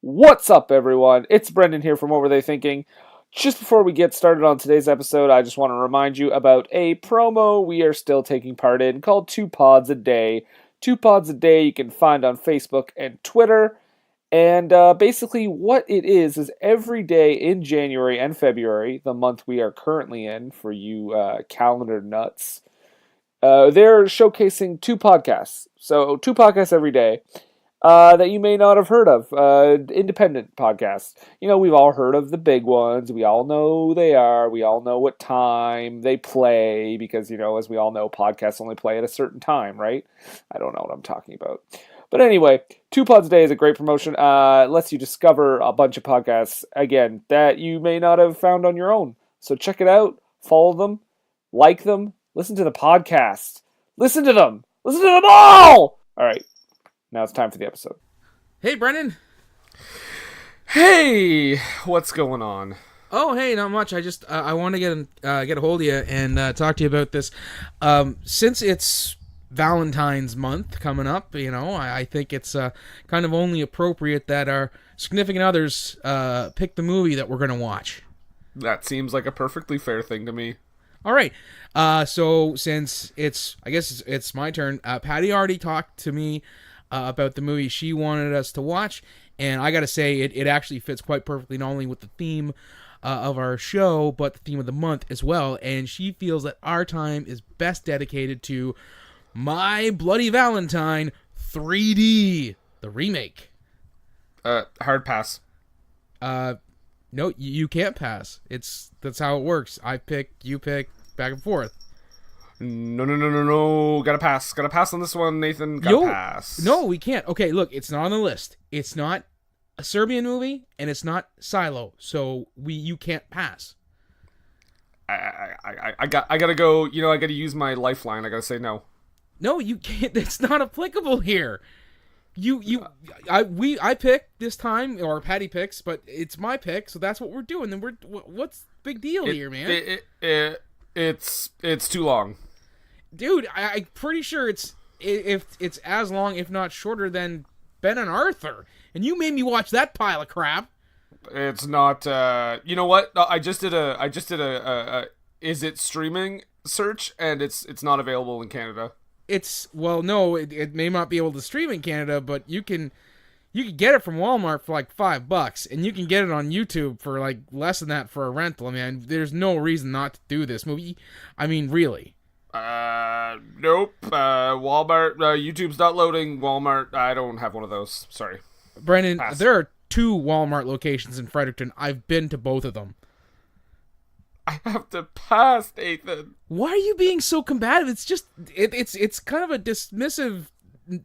What's up, everyone? It's Brendan here from What Were They Thinking? Just before we get started on today's episode, I just want to remind you about a promo we are still taking part in called 2 Pods a Day. 2 Pods a Day you can find on Facebook and Twitter. And basically what it is every day in January and February, the month we are currently in for you calendar nuts, they're showcasing 2 podcasts. So 2 podcasts every day. That you may not have heard of. Independent podcasts. You know, we've all heard of the big ones. We all know who they are. We all know what time they play because, as we all know, podcasts only play at a certain time, right? I don't know what I'm talking about. But anyway, 2 Pods a Day is a great promotion. It lets you discover a bunch of podcasts, again, that you may not have found on your own. So check it out. Follow them. Like them. Listen to the podcast. Listen to them. Listen to them all! All right. Now it's time for the episode. Hey, Brendan. Hey, what's going on? Oh, hey, not much. I just I want to get a hold of you and talk to you about this. Since it's Valentine's month coming up, I think it's kind of only appropriate that our significant others pick the movie that we're going to watch. That seems like a perfectly fair thing to me. All right. So since I guess it's my turn. Patty already talked to me about the movie she wanted us to watch, and I gotta say it actually fits quite perfectly not only with the theme of our show but the theme of the month as well, and she feels that our time is best dedicated to My Bloody Valentine 3D, the remake. Hard pass. No, you can't pass. That's how it works. I pick, you pick, back and forth. No. Gotta pass. Gotta pass on this one, Nathan. Gotta pass. No, we can't. Okay, look, it's not on the list. It's not a Serbian movie, and it's not Silo, so you can't pass. I gotta go. I gotta use my lifeline. I gotta say no. No, you can't. It's not applicable here. I pick this time, or Patty picks, but it's my pick, so that's what we're doing. Then what's the big deal here, man? It's too long. Dude, I'm pretty sure it's as long, if not shorter, than Ben and Arthur. And you made me watch that pile of crap. It's not. You know what? I just did a is it streaming search, and it's not available in Canada. No, it may not be able to stream in Canada, but you can get it from Walmart for like $5, and you can get it on YouTube for like less than that for a rental. I mean, there's no reason not to do this movie. I mean, really. Nope. Walmart. YouTube's not loading. Walmart. I don't have one of those. Sorry. Brendan, Pass. There are 2 Walmart locations in Fredericton. I've been to both of them. I have to pass, Nathan. Why are you being so combative? It's just it's kind of a dismissive,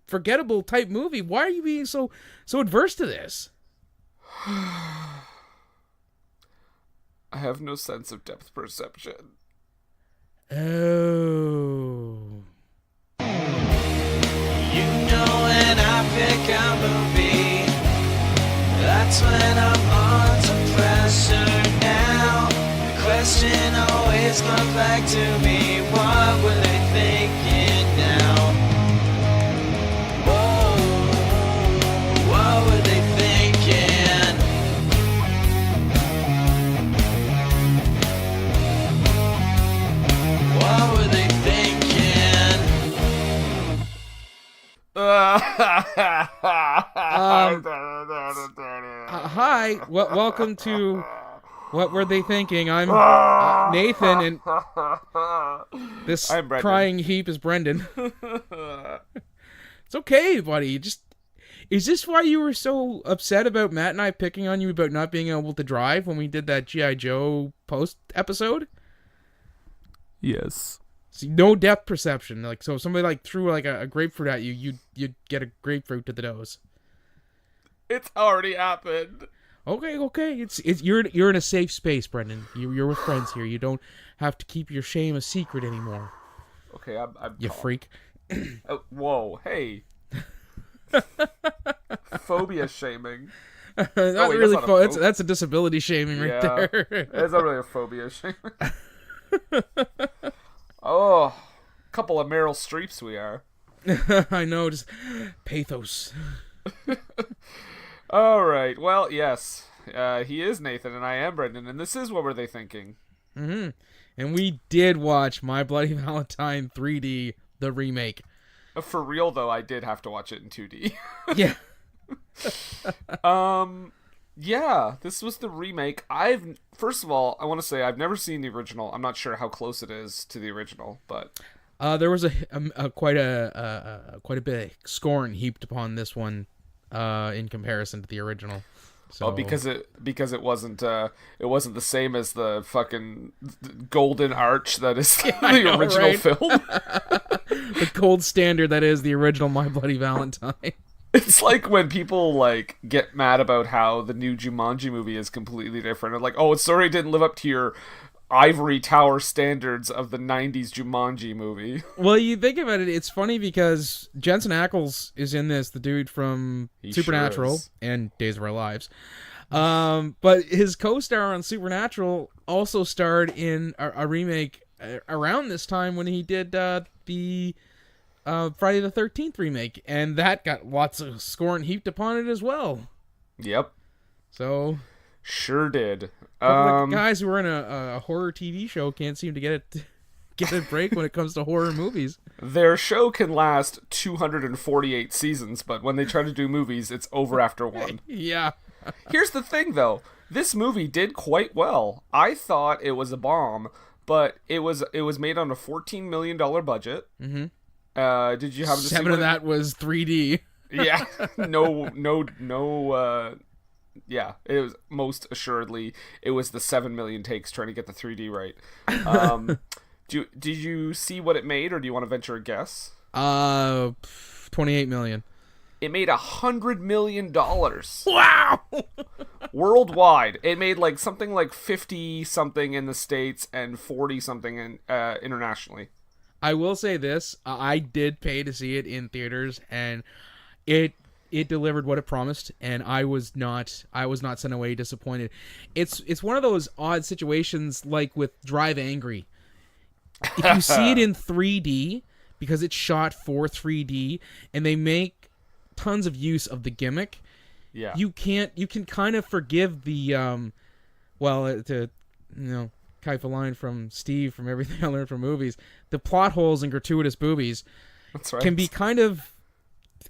forgettable type movie. Why are you being so adverse to this? I have no sense of depth perception. Oh. When I pick a movie, that's when I'm under pressure now. The question always comes back to me, what were they thinking now? Whoa, what were they thinking? What were they thinking? Hi, welcome to What Were They Thinking? I'm Nathan, and this crying heap is Brendan. It's okay, buddy. Is this why you were so upset about Matt and I picking on you about not being able to drive when we did that G.I. Joe post episode? Yes. See, no depth perception. So if somebody threw a grapefruit at you, you'd get a grapefruit to the nose. It's already happened. Okay. You're in a safe space, Brendan. You're with friends here. You don't have to keep your shame a secret anymore. Okay, I'm you calm. Freak. Whoa, hey. Phobia shaming. Not really. That's a disability shaming right there. It's not really a phobia shaming. Oh, a couple of Meryl Streeps we are. I know, just pathos. All right. Well, yes. He is Nathan, and I am Brendan, and this is What Were They Thinking? Mm-hmm. And we did watch My Bloody Valentine 3D, the remake. For real, though, I did have to watch it in 2D. Yeah. Yeah, this was the remake. First of all, I want to say I've never seen the original. I'm not sure how close it is to the original, but There was quite a bit of scorn heaped upon this one in comparison to the original. So because it wasn't the same as the fucking golden arch that is the original film. The gold standard that is the original My Bloody Valentine. It's like when people like get mad about how the new Jumanji movie is completely different. And like, oh, sorry, it didn't live up to your ivory tower standards of the 90s Jumanji movie. Well, you think about it, it's funny because Jensen Ackles is in this, the dude from Supernatural and Days of Our Lives. But his co-star on Supernatural also starred in a remake around this time when he did the Friday the 13th remake, and that got lots of scorn heaped upon it as well. Yep. So sure did. Like guys who are in a horror TV show can't seem to get a break when it comes to horror movies. Their show can last 248 seasons, but when they try to do movies, it's over after one. Yeah. Here's the thing, though. This movie did quite well. I thought it was a bomb, but it was made on a $14 million budget. Mm-hmm. Did you have to 7 of that was 3D? Yeah. Yeah, it was most assuredly it was the 7 million takes trying to get the 3D right. Did you see what it made, or do you want to venture a guess? 28 million. It made $100 million. Wow. Worldwide. It made like something like 50 something in the States and 40 something in internationally. I will say this, I did pay to see it in theaters, and it delivered what it promised, and I was not sent away disappointed. It's one of those odd situations like with Drive Angry. If you see it in 3D, because it's shot for 3D, and they make tons of use of the gimmick, yeah, you can kind of forgive the Kaifa line from Steve from Everything I Learned from Movies, the plot holes and gratuitous boobies. That's right. Can be kind of,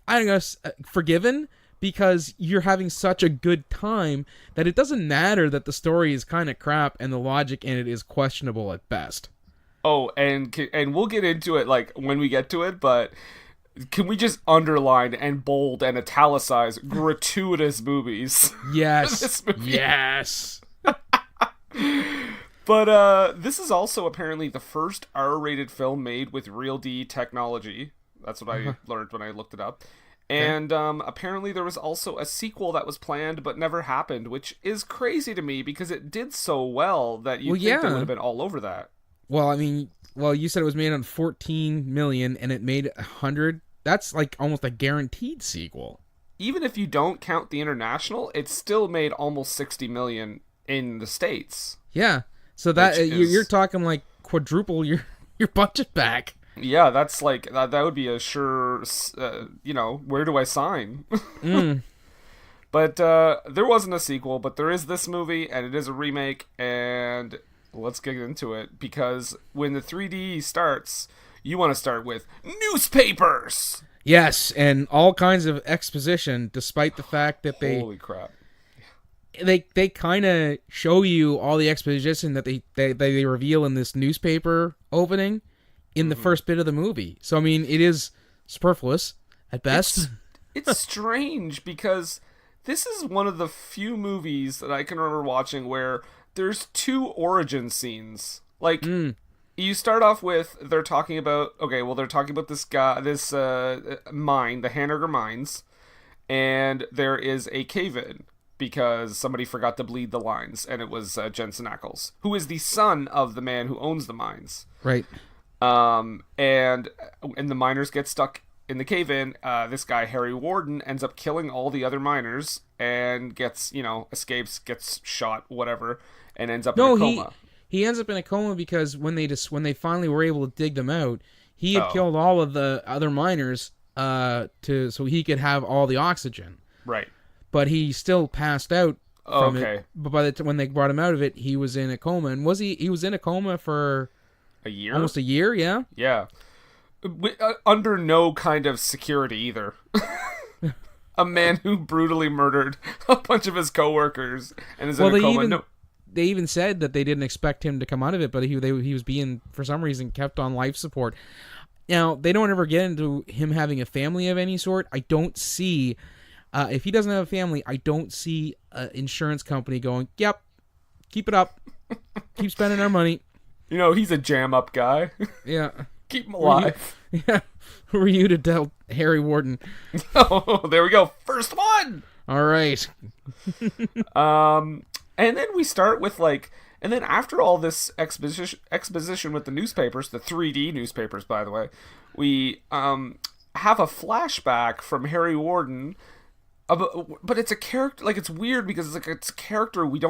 I guess, forgiven because you're having such a good time that it doesn't matter that the story is kind of crap and the logic in it is questionable at best. Oh, and we'll get into it like when we get to it, but can we just underline and bold and italicize gratuitous boobies? Yes. Yes. But this is also apparently the first R-rated film made with Real D technology. That's what I learned when I looked it up. And apparently there was also a sequel that was planned but never happened, which is crazy to me because it did so well that you think they would have been all over that. Well, I mean, you said it was made on 14 million and it made 100. That's like almost a guaranteed sequel. Even if you don't count the international, it still made almost 60 million in the States. Yeah. So that you're talking like quadruple your budget back. Yeah, that's like that would be a sure where do I sign? But there wasn't a sequel, but there is this movie and it is a remake, and let's get into it because when the 3D starts, you want to start with newspapers. Yes, and all kinds of exposition despite the fact that holy crap. They kind of show you all the exposition that they reveal in this newspaper opening in the first bit of the movie. So, I mean, it is superfluous at best. It's strange because this is one of the few movies that I can remember watching where there's 2 origin scenes. Like, you start off with, they're talking about this guy, this mine, the Hanover Mines, and there is a cave-in. Because somebody forgot to bleed the lines, and it was Jensen Ackles, who is the son of the man who owns the mines. Right. And the miners get stuck in the cave-in. This guy, Harry Warden, ends up killing all the other miners and gets, escapes, gets shot, whatever, and ends up in a coma. He ends up in a coma because when they finally were able to dig them out, he had killed all of the other miners so he could have all the oxygen. Right. but he still passed out from Okay. it. But by when they brought him out of it, he was in a coma. And he was in a coma for A year? almost a year, yeah? Yeah. Under no kind of security either. A man who brutally murdered a bunch of his coworkers and is in a coma. They even said that they didn't expect him to come out of it, but he was being, for some reason, kept on life support. Now, they don't ever get into him having a family of any sort. I don't see, if he doesn't have a family, I don't see an insurance company going, yep, keep it up. Keep spending our money. You know, he's a jam-up guy. Yeah. Keep him alive. Yeah. Who are you to tell Harry Warden? Oh, there we go. First one! All right. And then we start with, like... And then after all this exposition with the newspapers, the 3D newspapers, by the way, we have a flashback from Harry Warden. But it's a character... Like, it's weird because it's a character we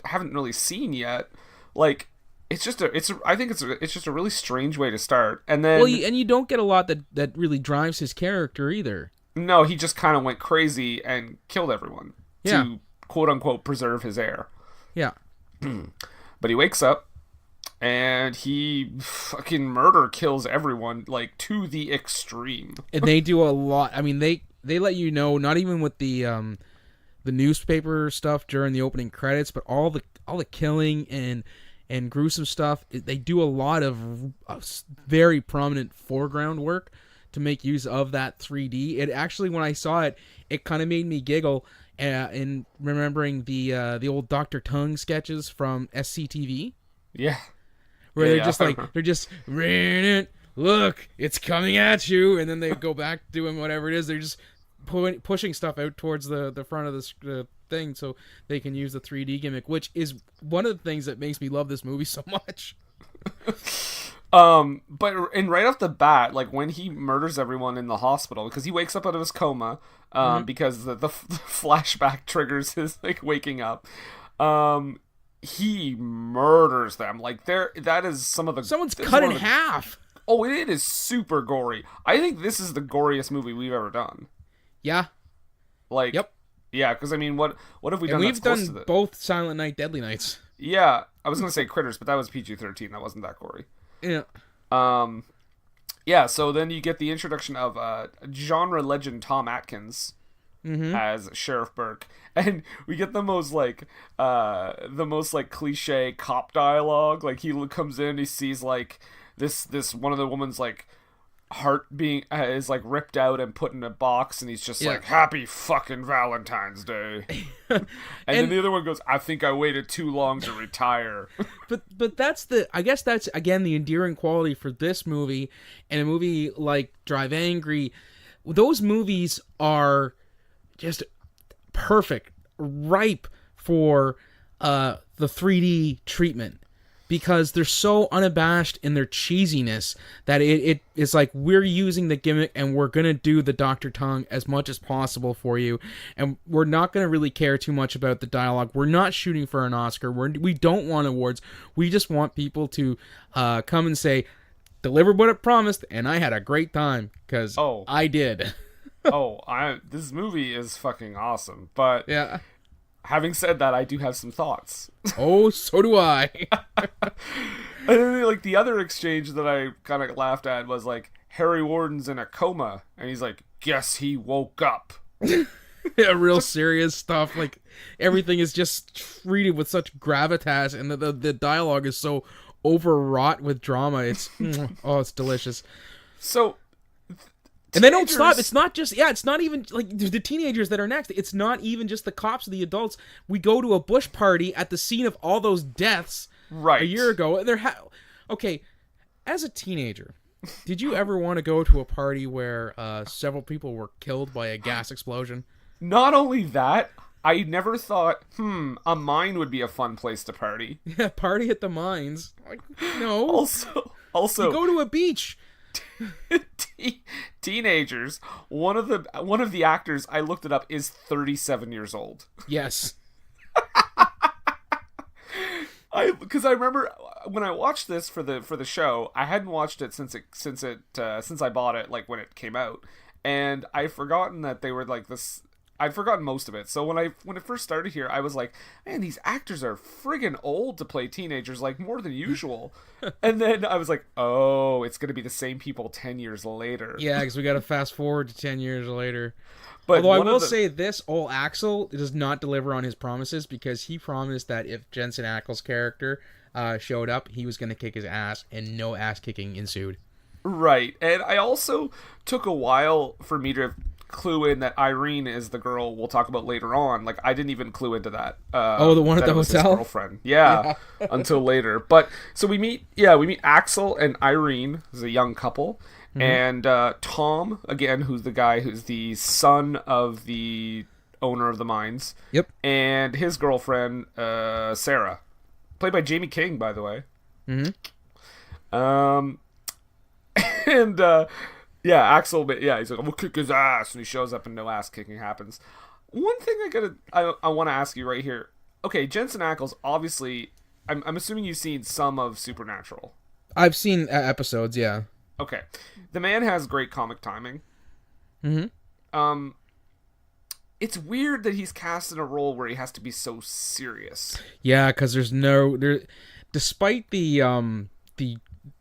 haven't really seen yet. Like... I think it's just a really strange way to start. And then and you don't get a lot that really drives his character either. No, he just kind of went crazy and killed everyone to quote unquote preserve his heir. Yeah. But he wakes up and he fucking murder kills everyone, like, to the extreme. And they do a lot. I mean, they let you know, not even with the newspaper stuff during the opening credits, but all the killing and gruesome stuff. They do a lot of very prominent foreground work to make use of that 3D. It actually, when I saw it, it kind of made me giggle in remembering the old Dr. Tongue sketches from SCTV. Yeah. Where they're just look, it's coming at you, and then they go back doing whatever it is. They're just pushing stuff out towards the front of the thing so they can use the 3D gimmick, which is one of the things that makes me love this movie so much. But right off the bat, like, when he murders everyone in the hospital, because he wakes up out of his coma, because the flashback triggers his, like, waking up, he murders them. Like, that is some of the... Someone's cut in half! Oh, it is super gory. I think this is the goriest movie we've ever done. Yeah. Like... Yep. Yeah, because, I mean, what have we done? We've done both Silent Night, Deadly Nights. Yeah, I was going to say Critters, but that was PG-13. That wasn't that gory. Yeah. Yeah, so then you get the introduction of genre legend Tom Atkins as Sheriff Burke. And we get the most cliche cop dialogue. Like, he comes in, he sees, like, this one of the woman's, like, heart being is, like, ripped out and put in a box, and he's just like, happy fucking Valentine's Day. and then the other one goes, I think I waited too long to retire. but I guess that's again the endearing quality for this movie, and a movie like Drive Angry. Those movies are just perfect, ripe for the 3D treatment. Because they're so unabashed in their cheesiness that it is like, we're using the gimmick and we're going to do the Dr. Tongue as much as possible for you. And we're not going to really care too much about the dialogue. We're not shooting for an Oscar. We don't want awards. We just want people to come and say, delivered what it promised, and I had a great time. Because I did. This movie is fucking awesome. But... yeah. Having said that, I do have some thoughts. Oh, so do I. And then, like, the other exchange that I kind of laughed at was, like, Harry Warden's in a coma, and he's like, guess he woke up. Yeah, real serious stuff. Like, everything is just treated with such gravitas, and the dialogue is so overwrought with drama. It's it's delicious. So... And they don't stop. It's not just, it's not even, like, the teenagers that are next. It's not even just the cops or the adults. We go to a bush party at the scene of all those deaths a year ago. Okay, as a teenager, did you ever want to go to a party where several people were killed by a gas explosion? Not only that, I never thought, a mine would be a fun place to party. Yeah, party at the mines. Like, no. Also, you go to a beach. Teenagers. One of the actors, I looked it up, is 37 years old. Yes. Because I remember when I watched this for the show, I hadn't watched it since I bought it, like, when it came out, and I've forgotten that they were, like, this I'd forgotten most of it. So when it first started here, I was like, man, these actors are friggin' old to play teenagers, like more than usual. And then I was like, oh, it's gonna be the same people 10 years later. Yeah, because we got to fast forward to 10 years later. But although I will say this, old Axel does not deliver on his promises, because he promised that if Jensen Ackles' character showed up, he was going to kick his ass, and no ass kicking ensued. Right, and I also took a while for me to clue in that Irene is the girl we'll talk about later on. Like, I didn't even clue into that. The one at the hotel? His girlfriend. Yeah, until later. But, so we meet Axel and Irene, who's a young couple, and Tom, again, who's the guy who's the son of the owner of the mines. Yep. And his girlfriend, Sarah, played by Jamie King, by the way. Mm-hmm. And, Axel, he's like, I'm gonna kick his ass, and he shows up and no ass kicking happens. One thing I want to ask you right here. Okay, Jensen Ackles, obviously, I'm assuming you've seen some of Supernatural. I've seen episodes, yeah. Okay. The man has great comic timing. Mm-hmm. It's weird that he's cast in a role where he has to be so serious. Yeah, because despite the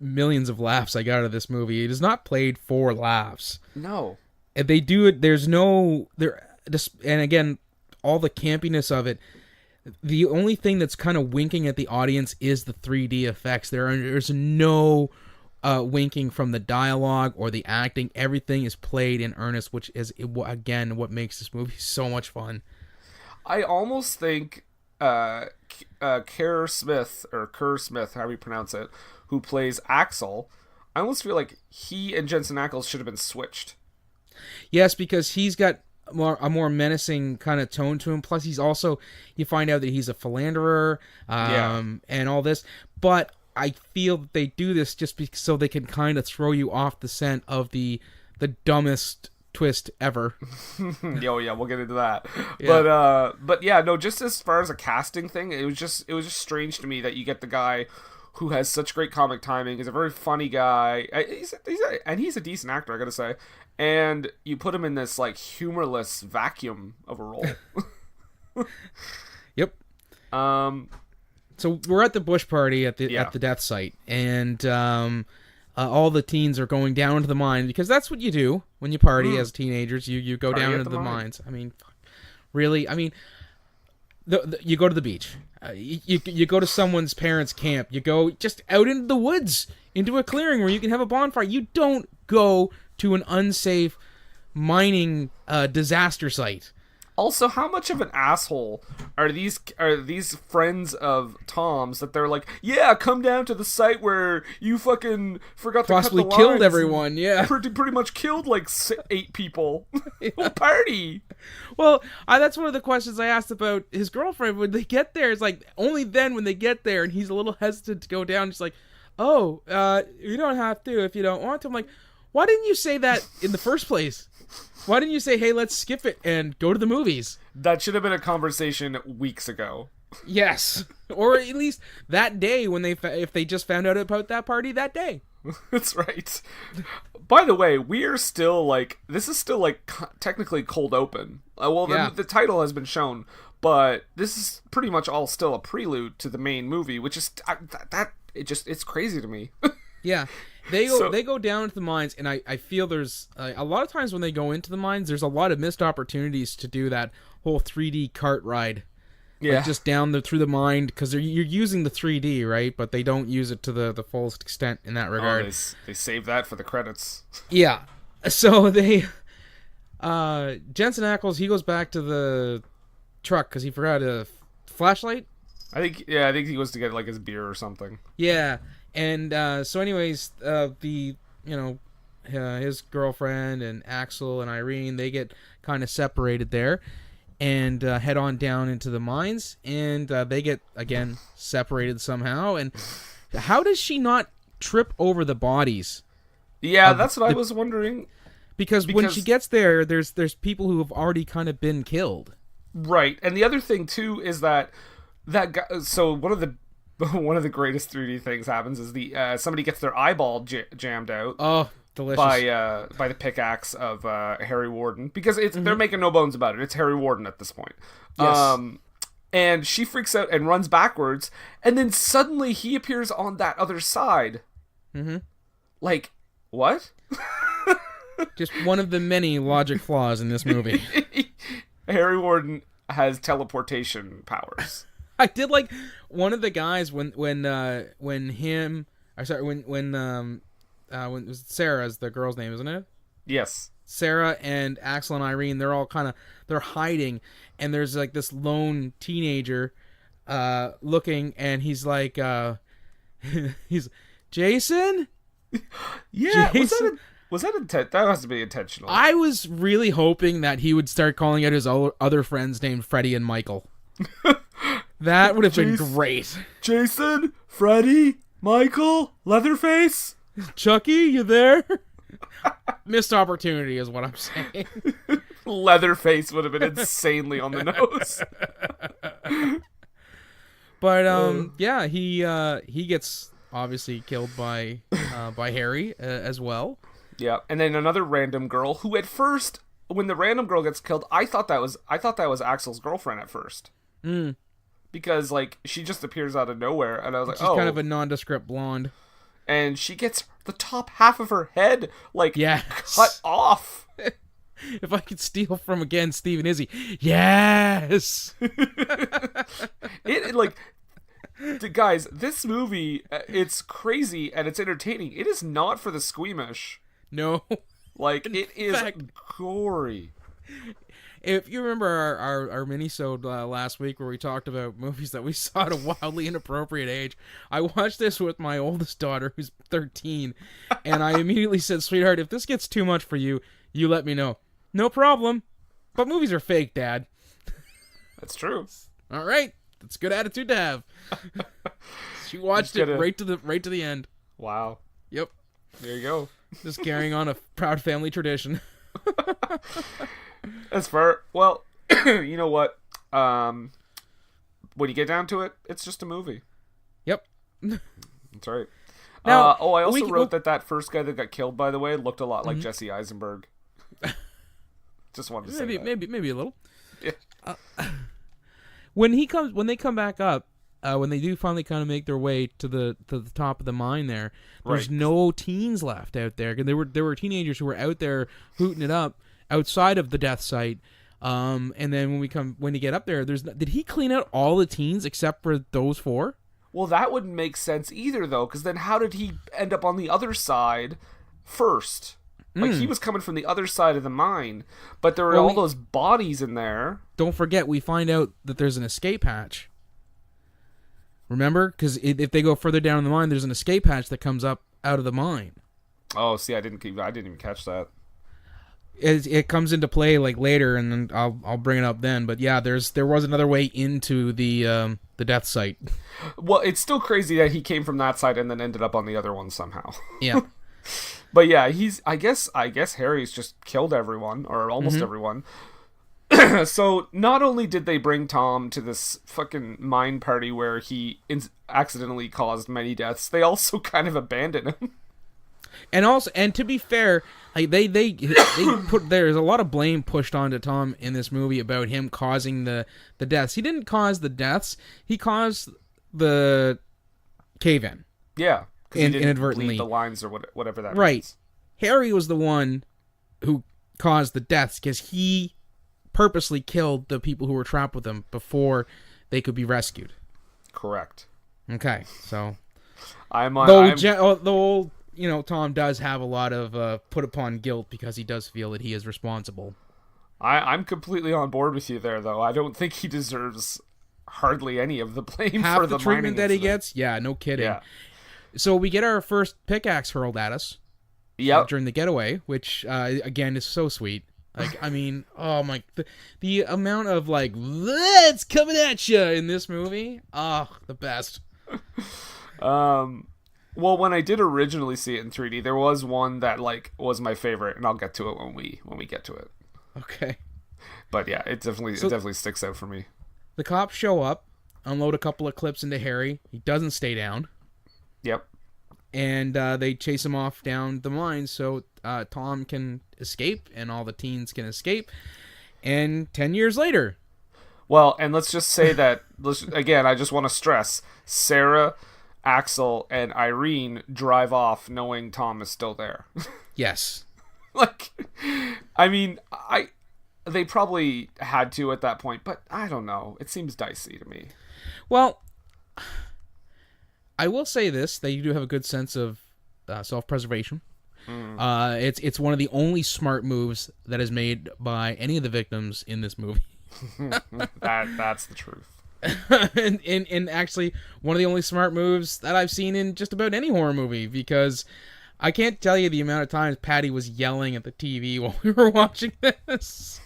millions of laughs I got out of this movie, it is not played for laughs. No. And they do it, and again, all the campiness of it, the only thing that's kind of winking at the audience is the 3D effects. There's no winking from the dialogue or the acting. Everything is played in earnest, which is, again, what makes this movie so much fun. I almost think Kerr Smith, however you pronounce it, who plays Axel, I almost feel like he and Jensen Ackles should have been switched. Yes, because he's got a more menacing kind of tone to him. Plus, he's also, you find out that he's a philanderer, and all this. But I feel that they do this just so they can kind of throw you off the scent of the dumbest twist ever. We'll get into that. Yeah. But no, just as far as a casting thing, it was just strange to me that you get the guy who has such great comic timing. He's a very funny guy. He's a decent actor, I gotta say. And you put him in this like humorless vacuum of a role. Yep. So we're at the bush party at the death site, and all the teens are going down into the mine, because that's what you do when you party as teenagers. You go down into the mines. I mean, really? I mean, you go to the beach. You go to someone's parents' camp. You go just out into the woods, into a clearing where you can have a bonfire. You don't go to an unsafe mining disaster site. Also, how much of an asshole are these friends of Tom's that they're like, yeah, come down to the site where you fucking forgot to possibly cut the killed lines everyone, yeah. Pretty much killed like 8 people. Whole party. Well, that's one of the questions I asked about his girlfriend. When they get there, it's like, only then when they get there, and he's a little hesitant to go down, he's like, oh, you don't have to if you don't want to. I'm like, why didn't you say that in the first place? Why didn't you say, hey, let's skip it and go to the movies? That should have been a conversation weeks ago. Yes. Or at least that day if they just found out about that party that day. That's right. By the way, this is still technically cold open. The title has been shown, but this is pretty much all still a prelude to the main movie, which is, it's crazy to me. Yeah. They go down into the mines, and I feel there's a lot of times when they go into the mines, there's a lot of missed opportunities to do that whole 3D cart ride. Yeah. Like just down through the mine, because you're using the 3D, right? But they don't use it to the fullest extent in that regard. They save that for the credits. Yeah. So Jensen Ackles, he goes back to the truck because he forgot a flashlight. I think he goes to get like his beer or something. Yeah. And so anyways, his girlfriend and Axel and Irene, they get kind of separated there and head on down into the mines, and they get, again, separated somehow. And how does she not trip over the bodies? Yeah, that's what I was wondering. Because when she gets there, there's people who have already kind of been killed. Right. And the other thing, too, is that guy, so one of the greatest 3D things happens is somebody gets their eyeball jammed out. Oh, delicious. by the pickaxe of Harry Warden, because they're making no bones about it. It's Harry Warden at this point. Yes. And she freaks out and runs backwards, and then suddenly he appears on that other side. Mm-hmm. Like, what? Just one of the many logic flaws in this movie. Harry Warden has teleportation powers. I did like one of the guys when Sarah's the girl's name, isn't it? Yes. Sarah and Axel and Irene, they're hiding, and there's like this lone teenager looking, and he's like he's Jason? Yeah, Jason? was that intent? That has to be intentional. I was really hoping that he would start calling out his other friends named Freddie and Michael. That would have been great. Jason, Freddie, Michael, Leatherface, Chucky, you there? Missed opportunity is what I'm saying. Leatherface would have been insanely on the nose. But yeah, he gets obviously killed by Harry as well. Yeah, and then another random girl who at first, when the random girl gets killed, I thought that was Axel's girlfriend at first. Because like she just appears out of nowhere, and I was like, she's kind of a nondescript blonde. And she gets the top half of her head cut off. If I could steal from again Steve and Izzy, yes. It like, guys, this movie, it's crazy and it's entertaining. It is not for the squeamish. No, like it is gory. If you remember our mini-sode last week where we talked about movies that we saw at a wildly inappropriate age, I watched this with my oldest daughter, who's 13, and I immediately said, "Sweetheart, if this gets too much for you, you let me know." No problem. But movies are fake, Dad. That's true. All right, that's a good attitude to have. She watched it right to the end. Wow. Yep. There you go. Just carrying on a proud family tradition. As far, well, you know what? When you get down to it, it's just a movie. Yep. That's right. Now, I also wrote that first guy that got killed, by the way, looked a lot like Jesse Eisenberg. Just wanted to say that. Maybe a little. Yeah. When they come back up, when they do finally kind of make their way to the top of the mine, there's no teens left out there. There were teenagers who were out there hooting it up outside of the death site. And then when you get up there, did he clean out all the teens except for those 4? Well, that wouldn't make sense either, though, because then how did he end up on the other side first? Like, he was coming from the other side of the mine, but there were all those bodies in there. Don't forget, we find out that there's an escape hatch. Remember? Because if they go further down in the mine, there's an escape hatch that comes up out of the mine. Oh, see, I didn't even catch that. It comes into play like later, and then I'll bring it up then. But yeah, there was another way into the death site. Well, it's still crazy that he came from that side and then ended up on the other one somehow. Yeah. But yeah, I guess Harry's just killed everyone, or almost everyone. So not only did they bring Tom to this fucking mine party where he accidentally caused many deaths, they also kind of abandoned him. And to be fair, like they put there's a lot of blame pushed onto Tom in this movie about him causing the deaths. He didn't cause the deaths. He caused the cave-in. Yeah. Inadvertently, the lines or whatever that right means. Harry was the one who caused the deaths because he purposely killed the people who were trapped with him before they could be rescued. Correct. Okay, so though Tom does have a lot of put upon guilt because he does feel that he is responsible. I'm completely on board with you there, though. I don't think he deserves hardly any of the blame Half for the treatment that incident. he gets. Yeah, no kidding. Yeah. So we get our first pickaxe hurled at us. Yep. During the getaway, which again is so sweet. Like, I mean, oh my, the amount of like, it's coming at you in this movie. Oh, the best. Well, when I did originally see it in 3D, there was one that like was my favorite, and I'll get to it when we get to it. Okay. But yeah, it definitely sticks out for me. The cops show up, unload a couple of clips into Harry. He doesn't stay down. Yep. and they chase him off down the mine so Tom can escape and all the teens can escape. And 10 years later. Well, and let's just say that, again, I just want to stress, Sarah, Axel, and Irene drive off knowing Tom is still there. Yes. Like, I mean, they probably had to at that point, but I don't know. It seems dicey to me. Well, I will say this: they do have a good sense of self-preservation. It's one of the only smart moves that is made by any of the victims in this movie. That's the truth. and actually, one of the only smart moves that I've seen in just about any horror movie, because I can't tell you the amount of times Patty was yelling at the TV while we were watching this.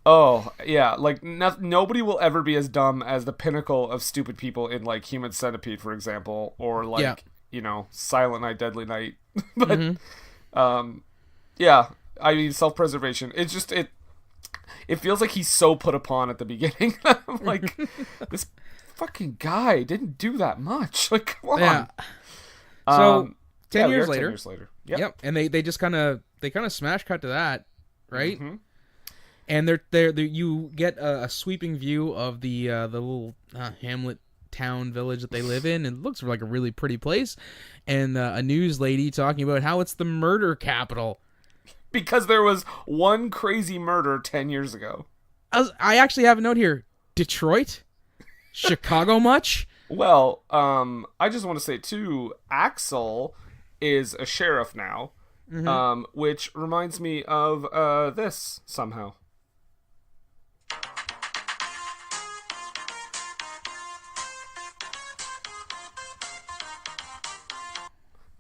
Oh, yeah, like, nobody will ever be as dumb as the pinnacle of stupid people in, like, Human Centipede, for example, or, like, you know, Silent Night, Deadly Night. But, yeah, I mean, self-preservation, it's just, it feels like he's so put upon at the beginning. I'm like, this fucking guy didn't do that much. Like, come on. Yeah. So, 10 years later. 10 years later. Yep. And they just kind of smash cut to that, right? Mm-hmm. And they're you get a sweeping view of the little hamlet town village that they live in. It looks like a really pretty place. And a news lady talking about how it's the murder capital. Because there was one crazy murder 10 years ago. I actually have a note here. Detroit? Chicago much? Well, I just want to say, too, Axel is a sheriff now, which reminds me of this, somehow.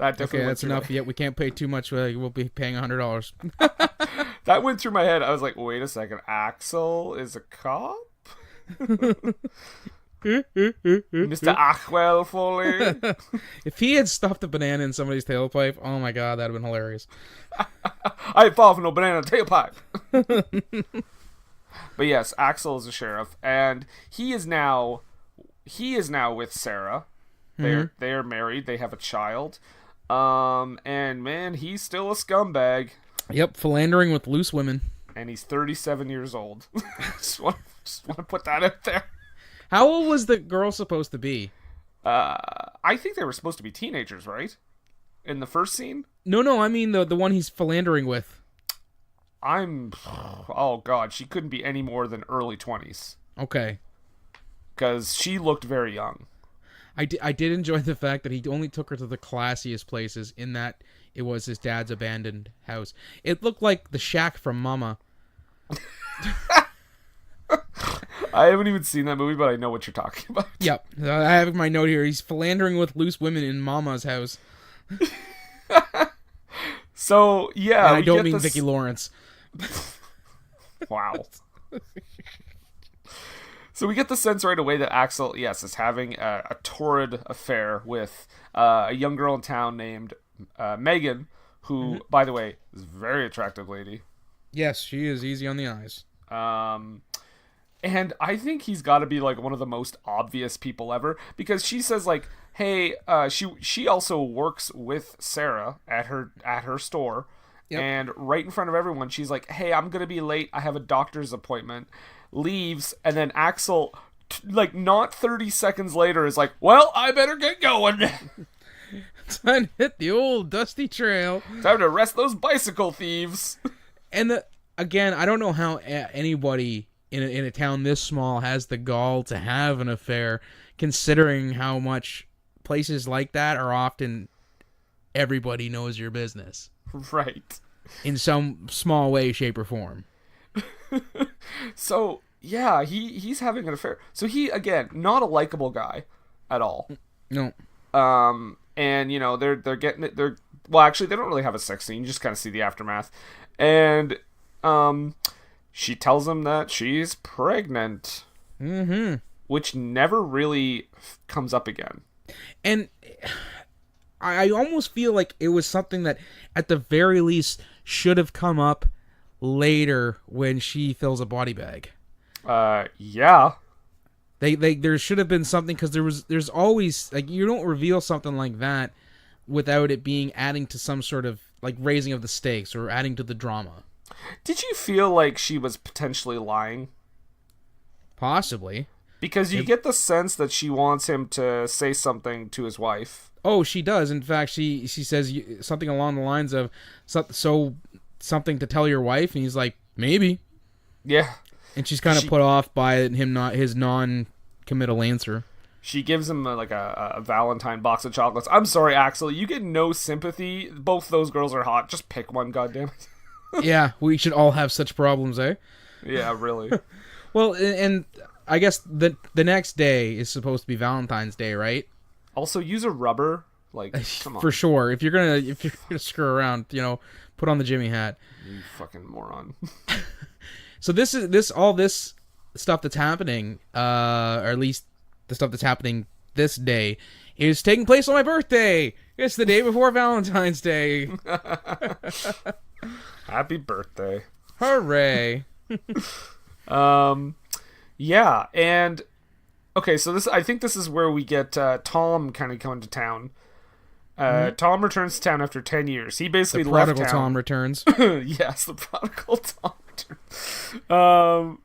Okay, that's enough. Yet we can't pay too much. We'll be paying $100. That went through my head. I was like, wait a second. Axel is a cop? Mr. Achwell Foley. If he had stuffed a banana in somebody's tailpipe, oh my god, that'd have been hilarious. I fall for no banana tailpipe. But yes, Axel is a sheriff, and he is now with Sarah. They're married. They have a child. And man, he's still a scumbag. Yep, philandering with loose women. And he's 37 years old. just want to put that out there. How old was the girl supposed to be? I think they were supposed to be teenagers, right? In the first scene? No, I mean the one he's philandering with. Oh god, she couldn't be any more than early 20s. Okay. Because she looked very young. I did enjoy the fact that he only took her to the classiest places, in that it was his dad's abandoned house. It looked like the shack from Mama. I haven't even seen that movie, but I know what you're talking about. Yep. I have my note here. He's philandering with loose women in Mama's house. So, yeah. And I don't mean Vicki Lawrence. Wow. So we get the sense right away that Axel, yes, is having a torrid affair with a young girl in town named Megan, who, by the way, is a very attractive lady. Yes, she is easy on the eyes. And I think he's got to be like one of the most obvious people ever, because she says like, "Hey," she also works with Sarah at her store, and right in front of everyone, she's like, "Hey, I'm gonna be late. I have a doctor's appointment." Leaves, and then Axel, like not 30 seconds later, is like, "Well, I better get going." Time to hit the old dusty trail. Time to arrest those bicycle thieves. And again, I don't know how anybody in a town this small has the gall to have an affair, considering how much places like that are often everybody knows your business. Right. In some small way, shape, or form. So, yeah, he's having an affair. So he, again, not a likable guy at all. No. And, you know, they're getting it. Well, actually, they don't really have a sex scene. You just kind of see the aftermath. And, she tells him that she's pregnant. Mm-hmm. Which never really comes up again. And I almost feel like it was something that, at the very least, should have come up later when she fills a body bag. Yeah. They there should have been something, because there's always, like, you don't reveal something like that without it being adding to some sort of, like, raising of the stakes or adding to the drama. Did you feel like she was potentially lying? Possibly. Because you get the sense that she wants him to say something to his wife. Oh, she does. In fact, she says something along the lines of, something to tell your wife, and he's like, maybe. Yeah. And she's kind of put off by his non-committal answer. She gives him a Valentine box of chocolates. I'm sorry, Axel, you get no sympathy. Both those girls are hot. Just pick one, goddammit. Yeah, we should all have such problems, eh? Yeah, really. Well, and I guess the next day is supposed to be Valentine's Day, right? Also, use a rubber. Like, come on. For sure. If you're gonna screw around, put on the Jimmy hat. You fucking moron. So all this stuff that's happening, or at least the stuff that's happening this day, is taking place on my birthday. It's the day before Valentine's Day. Happy birthday. Hooray. Yeah, and okay, so I think this is where we get Tom kind of coming to town. Tom returns to town after 10 years. He basically The left prodigal town. Tom returns. Yes, the prodigal Tom returns.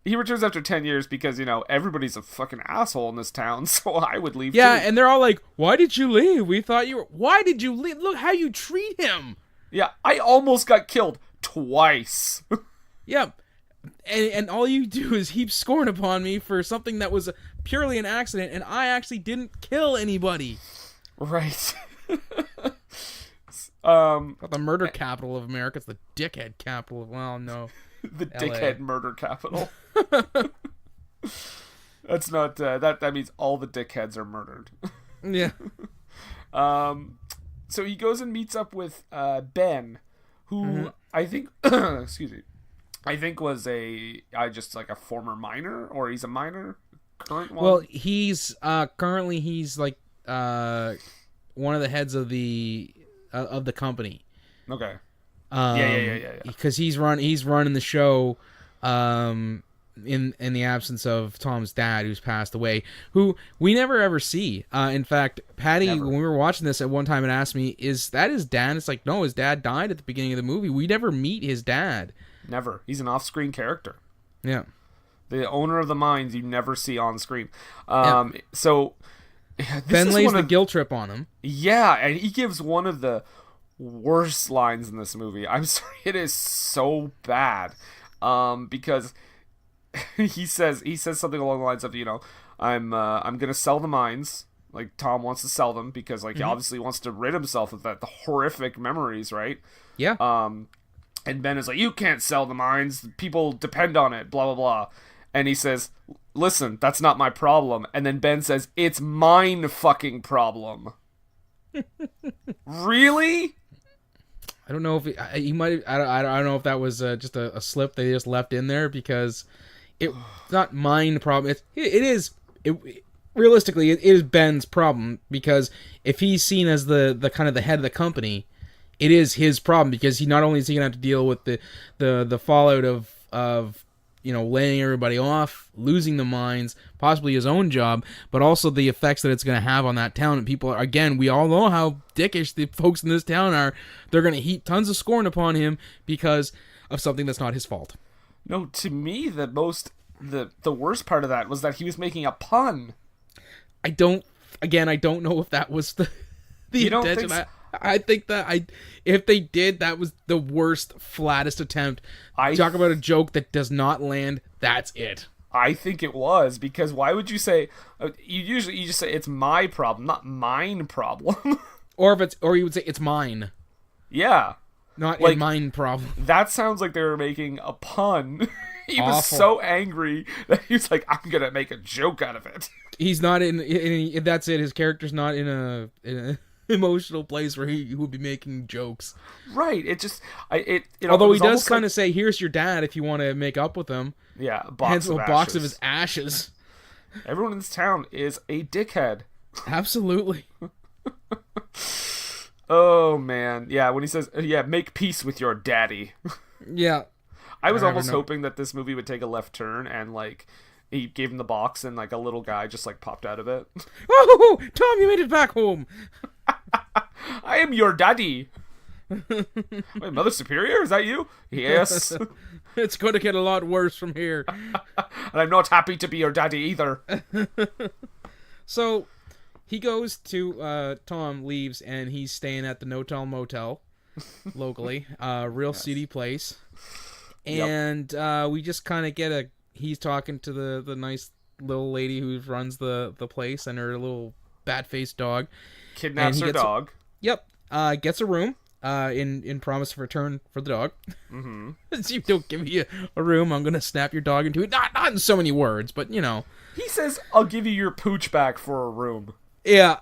He returns after 10 years because, everybody's a fucking asshole in this town, so I would leave Yeah, too. and they're all like, why did you leave? We thought you were... Why did you leave? Look how you treat him. Yeah, I almost got killed twice. Yeah, and all you do is heap scorn upon me for something that was purely an accident, and I actually didn't kill anybody. Right. Not the murder capital of America. It's the dickhead capital of... Well, no. The LA. dickhead murder capital. That's not... that means all the dickheads are murdered. Yeah. So he goes and meets up with Ben, who I think... excuse me. I think was just like a former miner, or he's a miner, current one. Well, he's currently like one of the heads of the company. Okay. Yeah. Because he's running the show, in the absence of Tom's dad, who's passed away, who we never ever see. In fact, Patty, when we were watching this at one time, and asked me, "Is that his dad?" It's like, no, his dad died at the beginning of the movie. We never meet his dad. Never. He's an off-screen character. Yeah. The owner of the mines you never see on screen. So Ben lays the guilt trip on him. Yeah, and he gives one of the worst lines in this movie. I'm sorry, it is so bad. Because he says something along the lines of, I'm gonna sell the mines. Like, Tom wants to sell them because, like, he obviously wants to rid himself of the horrific memories, right? Yeah. And Ben is like, you can't sell the mines. People depend on it, blah, blah, blah. And he says, listen, that's not my problem. And then Ben says, it's mine fucking problem. Really? I don't know if he might. I don't know if that was just a slip they just left in there, because it's not mine problem. Realistically, it is Ben's problem, because if he's seen as the kind of the head of the company, it is his problem, because he not only is he gonna have to deal with the fallout of laying everybody off, losing the mines, possibly his own job, but also the effects that it's going to have on that town. And people, again, we all know how dickish the folks in this town are. They're going to heap tons of scorn upon him because of something that's not his fault. No, to me, the worst part of that was that he was making a pun. I don't know if that was the intention. I think that if they did, that was the worst, flattest attempt. Talk about a joke that does not land. That's it. I think it was, because why would you say? You just say it's my problem, not mine problem. or you would say it's mine. Yeah, not like, mine problem. That sounds like they were making a pun. He Awful. was so angry that he was like, "I'm gonna make a joke out of it." He's not in. That's it. His character's not in a emotional place where he would be making jokes. Right. It just although he does kind of say, here's your dad if you want to make up with him. Yeah, a box of his ashes. Everyone in this town is a dickhead. Absolutely. Oh man. Yeah, when he says, make peace with your daddy. Yeah. I was almost hoping that this movie would take a left turn and he gave him the box, and like a little guy just like popped out of it. Oh, Tom, you made it back home. I am your daddy. Wait, Mother Superior, is that you? Yes. It's going to get a lot worse from here. And I'm not happy to be your daddy either. So he goes to Tom leaves, and he's staying at the No-Tell Motel locally, real seedy place. And we just kind of get he's talking to the nice little lady who runs the place, and her little bat-faced dog. Kidnaps her dog. Gets a room in promise of return for the dog. Mm-hmm. If you don't give me a room, I'm going to snap your dog into it. Not in so many words, but, you know. He says, I'll give you your pooch back for a room. Yeah.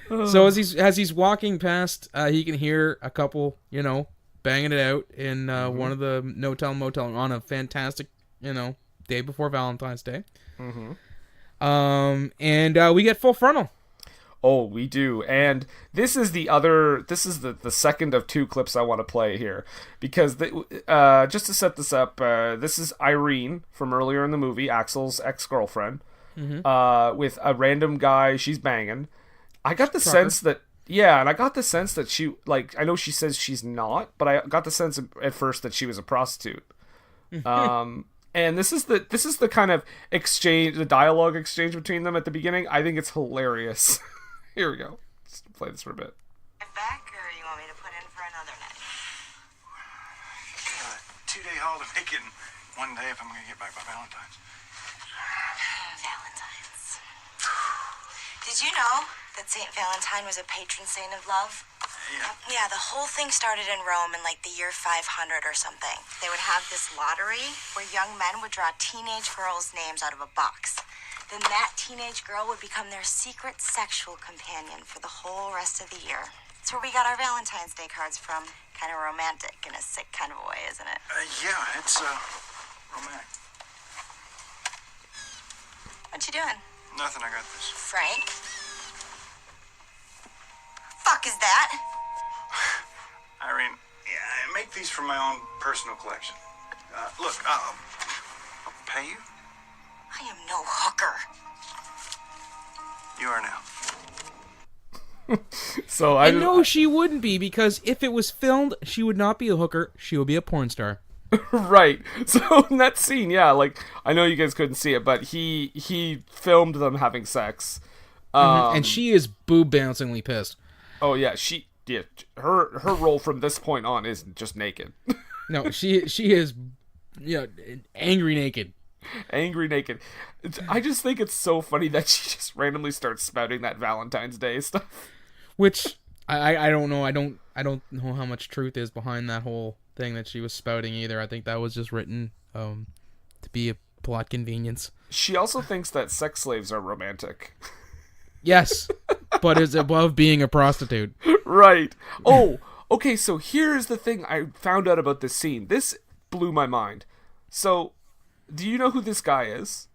So as he's walking past, he can hear a couple, you know, banging it out in one of the No-Tell Motel on a fantastic, you know, day before Valentine's Day. Mm-hmm. And we get full frontal. Oh, we do. And this is the second of two clips I want to play here. Because, just to set this up, this is Irene from earlier in the movie, Axel's ex-girlfriend, with a random guy she's banging. I got the sense that, and I got the sense that she, like, I know she says she's not, but I got the sense at first that she was a prostitute. And this is the kind of exchange, the dialogue exchange between them at the beginning. I think it's hilarious. Here we go. Let's play this for a bit. Back, or you want me to put in for another night? 2-day holiday weekend. One day if I'm gonna get back by Valentine's. Valentine's. Did you know that Saint Valentine was a patron saint of love? Yeah. Yeah, the whole thing started in Rome in like the year 500 or something. They would have this lottery where young men would draw teenage girls' names out of a box. Then that teenage girl would become their secret sexual companion for the whole rest of the year. That's where we got our Valentine's Day cards from. Kind of romantic in a sick kind of a way, isn't it? Yeah, it's romantic. What you doing? Nothing, I got this. Frank? Fuck is that? Irene, I make these for my own personal collection. Look, I'll pay you. I am no hooker. You are now. So I know she wouldn't be, because if it was filmed, she would not be a hooker. She would be a porn star. Right. So in that scene, like, I know you guys couldn't see it, but he filmed them having sex. And she is boob bouncingly pissed. Oh yeah, her role from this point on is just naked. No, she is, angry naked. Angry naked. I just think it's so funny that she just randomly starts spouting that Valentine's Day stuff. Which I don't know. I don't know how much truth is behind that whole thing that she was spouting either. I think that was just written to be a plot convenience. She also thinks that sex slaves are romantic. Yes, but is above being a prostitute. Right. Oh, okay, so here's the thing I found out about this scene. This blew my mind. So, do you know who this guy is?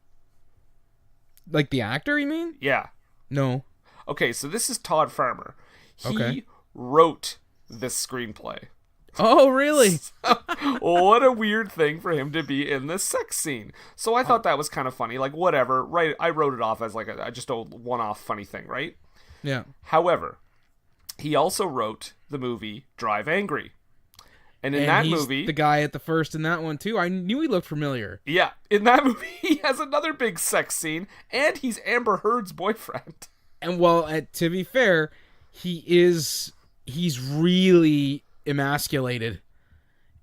Like the actor, you mean? Yeah. No. Okay, so this is Todd Farmer. He Okay. wrote this screenplay. Oh, really? What a weird thing for him to be in this sex scene. So I thought that was kind of funny. Like, whatever. Right? I wrote it off as like just a one-off funny thing, right? Yeah. However, he also wrote the movie Drive Angry. And in that he's movie, the guy at the first in that one too. I knew he looked familiar. yeah, in that movie, he has another big sex scene, and he's Amber Heard's boyfriend. And well, to be fair, he's really emasculated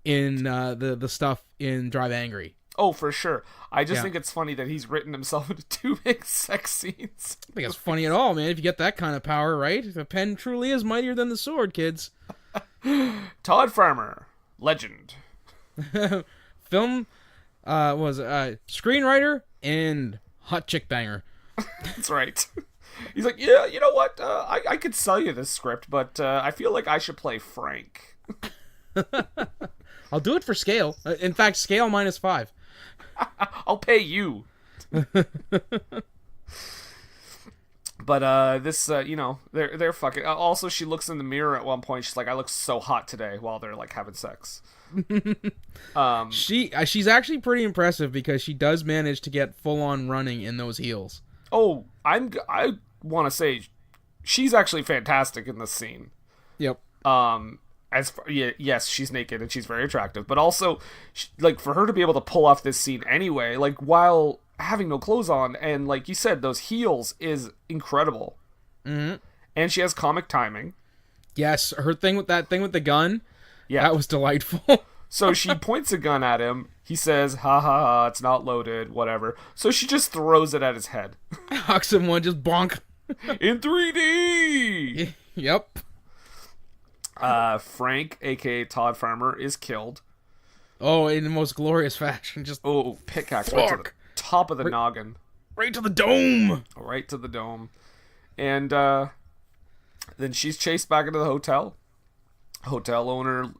in the stuff in Drive Angry. Oh, for sure. I just Yeah. think it's funny that he's written himself into two big sex scenes. I think it's funny at all, man. If you get that kind of power, right? The pen truly is mightier than the sword, kids. Todd Farmer, legend. Film was screenwriter and hot chick banger. That's right. He's like, yeah, you know what? I could sell you this script, but I feel like I should play Frank. I'll do it for scale. In fact, scale -5. I'll pay you. But this, they're fucking. Also, she looks in the mirror at one point. She's like, "I look so hot today," while they're like having sex. She's actually pretty impressive because she does manage to get full on running in those heels. Oh, I want to say she's actually fantastic in this scene. Yep. Yes, she's naked and she's very attractive, but also, like, for her to be able to pull off this scene anyway, like, while having no clothes on, and like you said, those heels is incredible. Mm-hmm. And she has comic timing. Yes, her thing with the gun, yeah, that was delightful. So she points a gun at him. He says, "Ha ha ha! It's not loaded. Whatever." So she just throws it at his head. Hucks him one, just bonk. In 3D. Yep. Frank, aka Todd Farmer, is killed. Oh, in the most glorious fashion. Just pickaxe right to the top of the noggin. Right to the dome. Right to the dome. And then she's chased back into the hotel. Hotel owner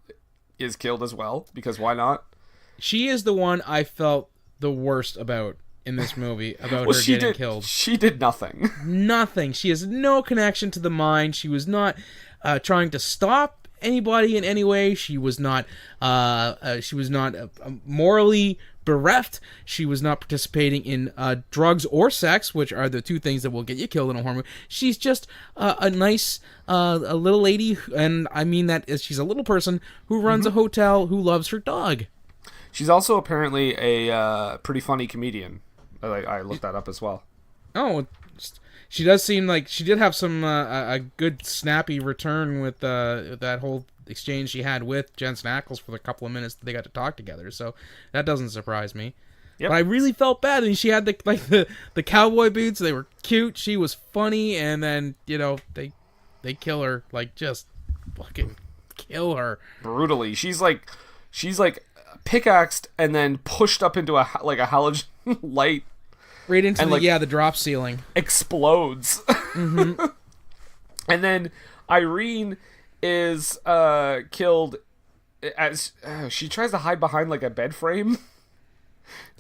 is killed as well, because why not? She is the one I felt the worst about in this movie, about her getting killed. She did nothing. Nothing. She has no connection to the mine. She was not trying to stop anybody in any way. She was not morally bereft. She was not participating in drugs or sex, which are the two things that will get you killed in a horror movie. She's just a nice a little lady, and I mean that as she's a little person who runs a hotel, who loves her dog. She's also apparently a pretty funny comedian. I looked that up as well. Oh, she does seem like she did have some a good snappy return with that whole exchange she had with Jensen Ackles for the couple of minutes that they got to talk together. So that doesn't surprise me. Yep. But I really felt bad. I mean, she had the cowboy boots. They were cute. She was funny, and then they kill her, like, just fucking kill her brutally. She's like pickaxed and then pushed up into a halogen light. Right into the drop ceiling. Explodes. Mm-hmm. And then Irene is killed as she tries to hide behind like a bed frame.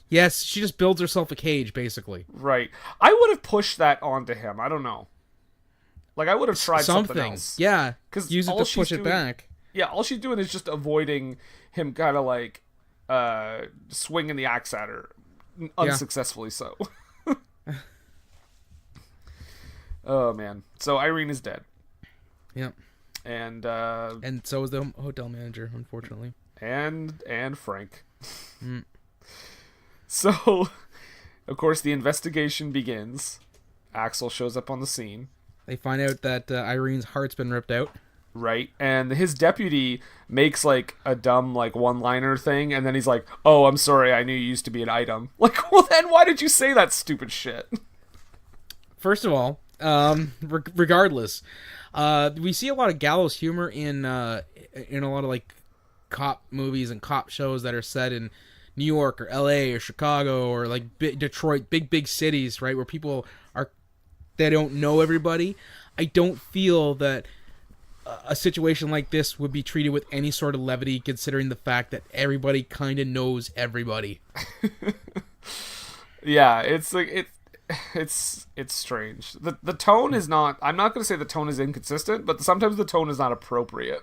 Yes, she just builds herself a cage, basically. Right. I would have pushed that onto him. I don't know. Like, I would have tried something else. Yeah, use it to push it back. Yeah, all she's doing is just avoiding him kind of like swinging the axe at her. Unsuccessfully so. Oh, man. So Irene is dead. Yep. And so is the hotel manager, unfortunately. And Frank. Mm. So, of course, the investigation begins. Axel shows up on the scene. They find out that Irene's heart's been ripped out. Right. And his deputy makes, like, a dumb, like, one-liner thing, and then he's like, "Oh, I'm sorry, I knew you used to be an item." Like, well, then why did you say that stupid shit? First of all, regardless, we see a lot of gallows humor in a lot of, like, cop movies and cop shows that are set in New York or LA or Chicago or, like, Detroit, big cities, right, where people they don't know everybody. I don't feel that a situation like this would be treated with any sort of levity, considering the fact that everybody kind of knows everybody. Yeah, it's like it's strange. The tone is not. I'm not going to say the tone is inconsistent, but sometimes the tone is not appropriate.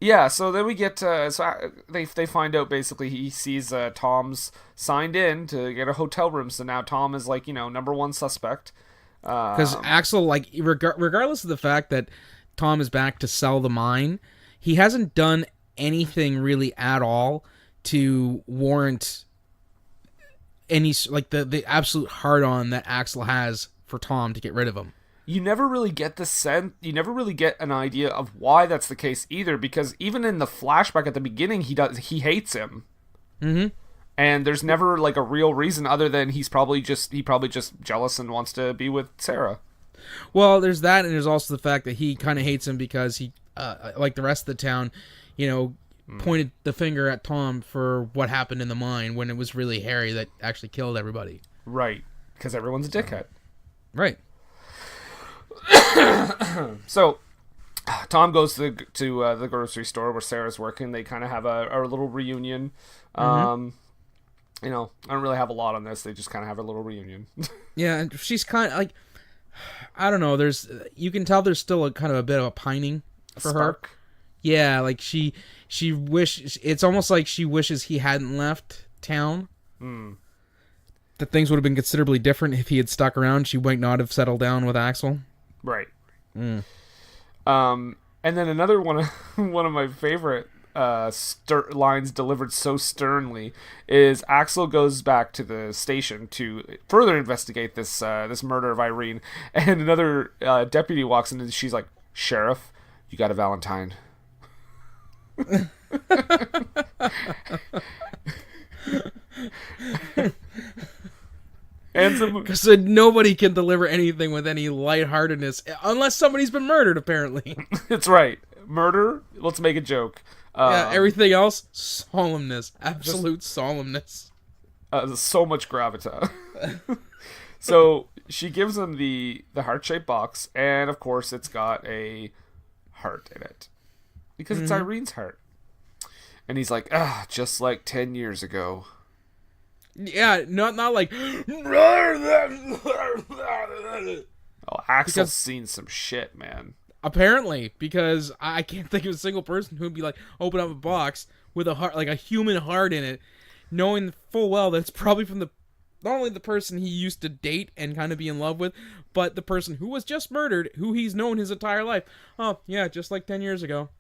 Yeah, so then we get they find out basically he sees Tom's signed in to get a hotel room, so now Tom is like number one suspect. Because Axel, like, regardless of the fact that Tom is back to sell the mine, he hasn't done anything really at all to warrant any, like, the absolute hard-on that Axel has for Tom to get rid of him. You never really get the sense, you never really get an idea of why that's the case either, because even in the flashback at the beginning, he hates him. Mm-hmm. And there's never, like, a real reason other than he probably just jealous and wants to be with Sarah. Well, there's that, and there's also the fact that he kind of hates him because he, like the rest of the town, pointed the finger at Tom for what happened in the mine when it was really Harry that actually killed everybody. Right, because everyone's a dickhead. Right. So, Tom goes to the grocery store where Sarah's working. They kind of have a little reunion. Mm-hmm. I don't really have a lot on this. They just kind of have a little reunion. Yeah, and she's kind of like, I don't know. You can tell there's still a kind of a bit of a pining for her. Yeah, like she it's almost like she wishes he hadn't left town. That things would have been considerably different if he had stuck around. She might not have settled down with Axel. Right. And then another one of my favorite lines delivered so sternly is Axel goes back to the station to further investigate this murder of Irene, and another deputy walks in and she's like, "Sheriff, you got a Valentine." Because nobody can deliver anything with any lightheartedness unless somebody's been murdered, apparently. That's right. Murder, let's make a joke. Yeah, everything else, solemnness. Absolute solemnness. So much gravitas. So she gives him the heart-shaped box, and of course it's got a heart in it. Because it's Irene's heart. And he's like, just like 10 years ago. Yeah, not like... Oh, Axel's seen some shit, man. Apparently, because I can't think of a single person who'd be like, open up a box with a heart, like a human heart in it, knowing full well that it's probably from not only the person he used to date and kind of be in love with, but the person who was just murdered, who he's known his entire life. Oh, yeah, just like 10 years ago.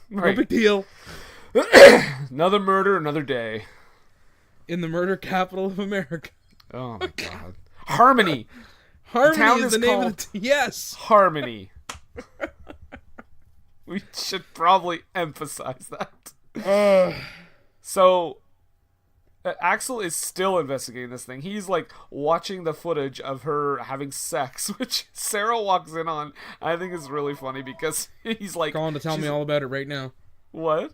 Right. No big deal. Another murder, another day. In the murder capital of America. Oh, my God. Harmony. Harmony is the name of the... Yes. Harmony. We should probably emphasize that. So, Axel is still investigating this thing. He's like watching the footage of her having sex, which Sarah walks in on. I think is really funny because he's like calling to tell me all about it right now. What?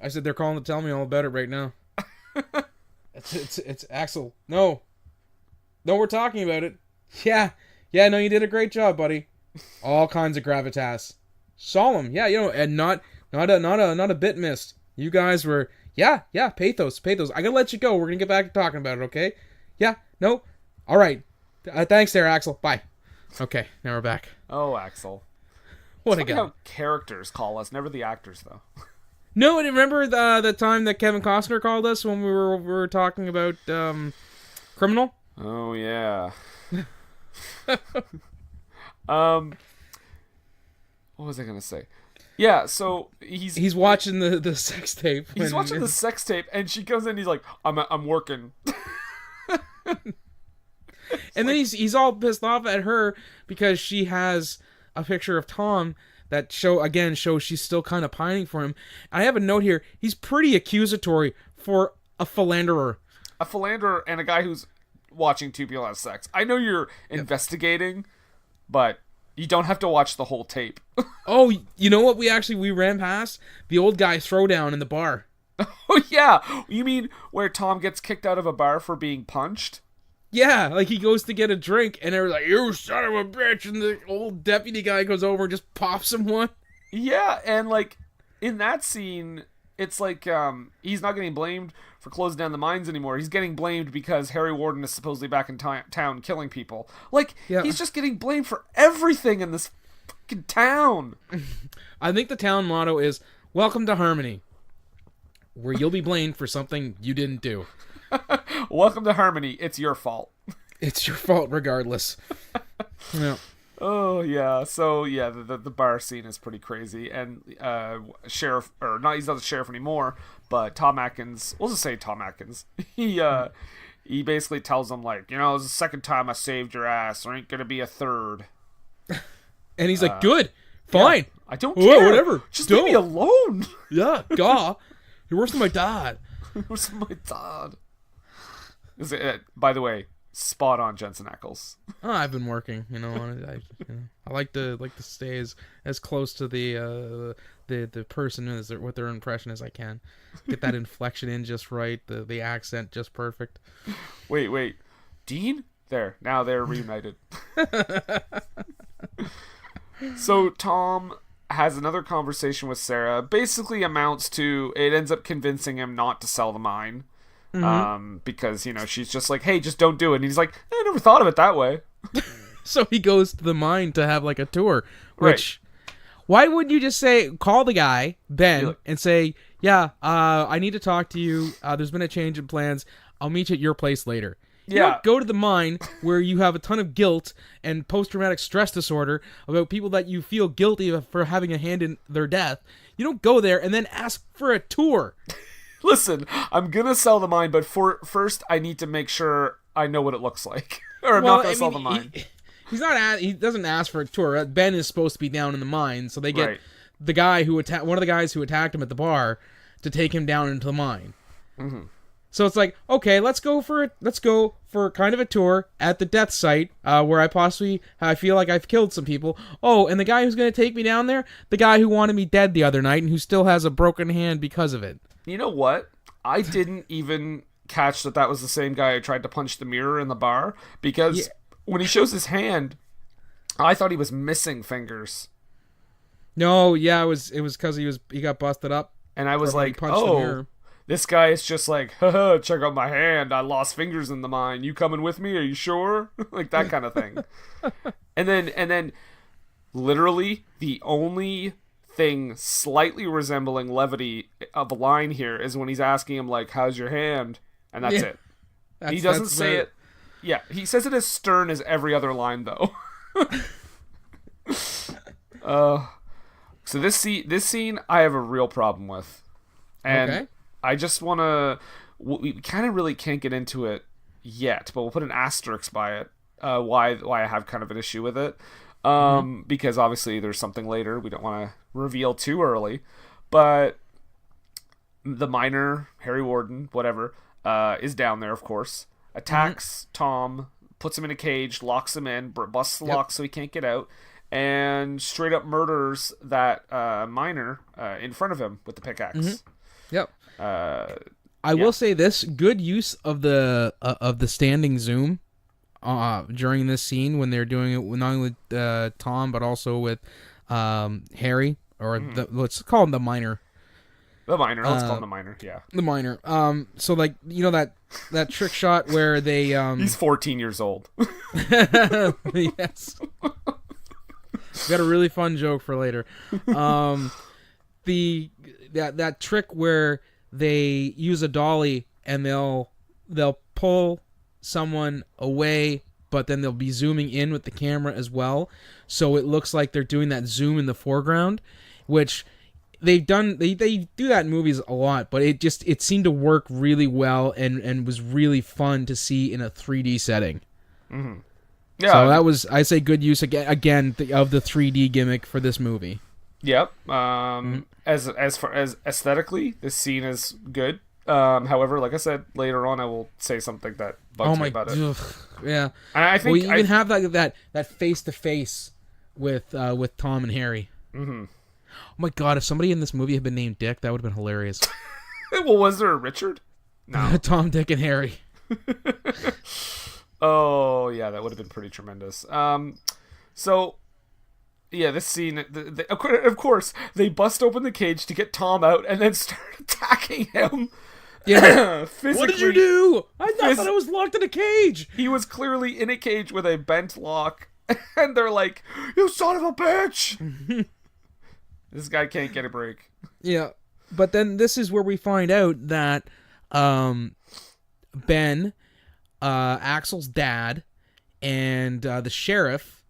I said they're calling to tell me all about it right now. It's Axel. No, we're talking about it. Yeah, no, you did a great job, buddy. All kinds of gravitas. Solemn, yeah, and not a bit missed. You guys were, yeah, pathos. I gotta let you go. We're gonna get back to talking about it, okay? Yeah, no, all right. Thanks there, Axel. Bye. Okay, now we're back. Oh, Axel. What it's again? How characters call us, never the actors, though. No, remember the time that Kevin Costner called us when we were talking about Criminal? Oh yeah. What was I gonna say? Yeah, so he's watching the sex tape. He's watching the sex tape, and she comes in. And he's like, "I'm working." And then he's all pissed off at her because she has a picture of Tom that shows she's still kind of pining for him. I have a note here. He's pretty accusatory for a philanderer. A philanderer and a guy who's watching two people have sex. I know you're investigating, but you don't have to watch the whole tape. Oh, you know what we ran past? The old guy throwdown in the bar. Oh, yeah. You mean where Tom gets kicked out of a bar for being punched? Yeah, like he goes to get a drink, and they're like, "You son of a bitch," and the old deputy guy goes over and just pops him one. Yeah, and like, in that scene, it's like, he's not getting blamed for closing down the mines anymore. He's getting blamed because Harry Warden is supposedly back in town killing people. Like, he's just getting blamed for everything in this fucking town. I think the town motto is, "Welcome to Harmony," where you'll be blamed for something you didn't do. Welcome to Harmony. It's your fault. It's your fault regardless. Yeah. Oh, yeah. So, yeah, the bar scene is pretty crazy. And sheriff, or not, he's not the sheriff anymore, but Tom Atkins, we'll just say Tom Atkins, he basically tells him, like, this is the second time I saved your ass. There ain't going to be a third. And he's like, good, fine. Yeah, I don't care. Whatever. Just leave me alone. Yeah, gaw. You're worse than my dad. Worse than my dad. By the way, spot on, Jensen Ackles. Oh, I've been working, I like to stay as close to the person as what their impression as I can. Get that inflection in just right, the accent just perfect. Wait, Dean? There, now they're reunited. So Tom has another conversation with Sarah. Basically amounts to, it ends up convincing him not to sell the mine. Mm-hmm. Because, she's just like, hey, just don't do it. And he's like, I never thought of it that way. So he goes to the mine to have like a tour, which Why wouldn't you just call the guy, Ben, Look. and say, yeah, I need to talk to you. There's been a change in plans. I'll meet you at your place later. You don't go to the mine where you have a ton of guilt and post-traumatic stress disorder about people that you feel guilty of for having a hand in their death. You don't go there and then ask for a tour. Listen, I'm going to sell the mine, but first I need to make sure I know what it looks like. Or I'm not going to sell the mine. He doesn't ask for a tour. Ben is supposed to be down in the mine, so they get the guy who one of the guys who attacked him at the bar to take him down into the mine. Mm-hmm. So it's like, okay, let's go for kind of a tour at the death site where I feel like I've killed some people. Oh, and the guy who's going to take me down there, the guy who wanted me dead the other night and who still has a broken hand because of it. You know what? I didn't even catch that was the same guy who tried to punch the mirror in the bar, because when he shows his hand, I thought he was missing fingers. No, yeah, it was because he got busted up, and I was like, oh, this guy is just like, haha, check out my hand. I lost fingers in the mine. You coming with me? Are you sure? Like that kind of thing. and then, literally the only thing slightly resembling levity of a line here is when he's asking him like, "How's your hand?" And that's it. He doesn't say it. Yeah, he says it as stern as every other line, though. So this scene I have a real problem with, and I just want to. We kind of really can't get into it yet, but we'll put an asterisk by it. Why I have kind of an issue with it, because obviously there's something later we don't want to reveal too early, but the miner, Harry Warden, whatever, is down there, of course. Attacks Tom, puts him in a cage, locks him in, busts the lock so he can't get out, and straight up murders that miner in front of him with the pickaxe. Mm-hmm. Yep. I will say this: good use of the standing zoom during this scene when they're doing it not only with Tom but also with Harry, or let's call him the miner. The miner. Let's call him the miner. Yeah. The miner. So like, you know, that trick shot where they he's 14 years old. Yes. Got a really fun joke for later. That trick where they use a dolly and they'll pull someone away, but then they'll be zooming in with the camera as well, so it looks like they're doing that zoom in the foreground, which they've done. They do that in movies a lot, but it seemed to work really well and was really fun to see in a 3D setting. Mm-hmm. Yeah, so that was, I say, good use again of the 3D gimmick for this movie. Yep. As far as aesthetically, this scene is good. However, like I said, later on I will say something that bugs me about it. Yeah. And I think we even have that face to face with Tom and Harry. Mm-hmm. Oh my god! If somebody in this movie had been named Dick, that would have been hilarious. Well, was there a Richard? No. Tom, Dick, and Harry. Oh yeah, that would have been pretty tremendous. So. Yeah, this scene, of course, they bust open the cage to get Tom out and then start attacking him. Yeah. Physically. What did you do? I thought I was locked in a cage. He was clearly in a cage with a bent lock, and they're like, "You son of a bitch!" This guy can't get a break. Yeah, but then this is where we find out that Ben, Axel's dad, and the sheriff,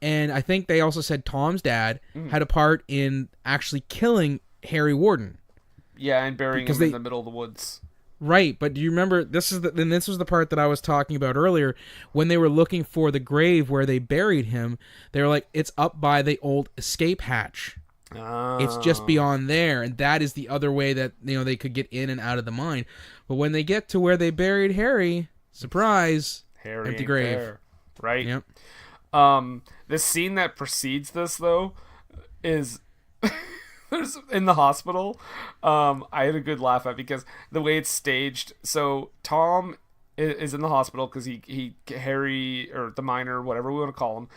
and I think they also said Tom's dad had a part in actually killing Harry Warden. Yeah, and burying him in the middle of the woods. Right, but do you remember, this was the part that I was talking about earlier, when they were looking for the grave where they buried him, they were like, it's up by the old escape hatch. Oh. It's just beyond there, and that is the other way that, you know, they could get in and out of the mine. But when they get to where they buried Harry, surprise, Harry empty grave. There. Right? Yep. The scene that precedes this, though, is in the hospital. I had a good laugh at, because the way it's staged. So Tom is in the hospital because Harry, or the miner, whatever we want to call him,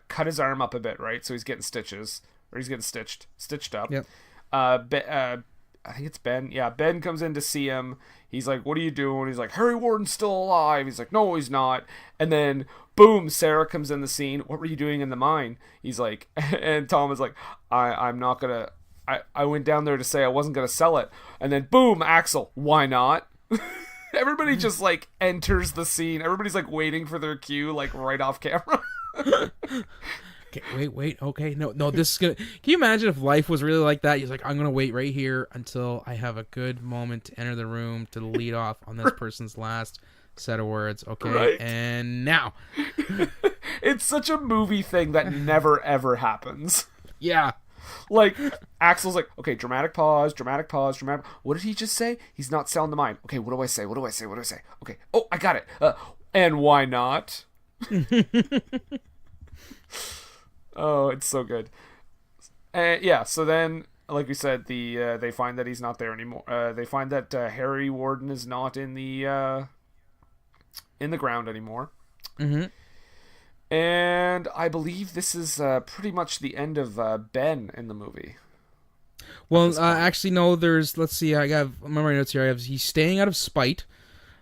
cut his arm up a bit, right? So he's getting stitches, or he's getting stitched up. Yep. I think it's Ben. Yeah, Ben comes in to see him. He's like, what are you doing? He's like, Harry Warden's still alive. He's like, no, he's not. And then, boom, Sarah comes in the scene. What were you doing in the mine? He's like, and Tom is like, I'm not going to, I went down there to say I wasn't going to sell it. And then, boom, Axel, why not? Everybody just, like, enters the scene. Everybody's, like, waiting for their cue, like, right off camera. Okay, wait. Okay, no. This is gonna. Can you imagine if life was really like that? He's like, I'm gonna wait right here until I have a good moment to enter the room to lead off on this person's last set of words. Okay, right. And now, it's such a movie thing that never ever happens. Yeah. Like, Axel's like, okay, dramatic pause. What did he just say? He's not selling the mine. Okay, what do I say? Okay, oh, I got it. And why not? Oh, it's so good. Yeah, so then, like we said, they find that he's not there anymore. They find that Harry Warden is not in the ground anymore. Mm-hmm. And I believe this is pretty much the end of Ben in the movie. Well, actually, no. Let's see. I got my notes here. He's staying out of spite.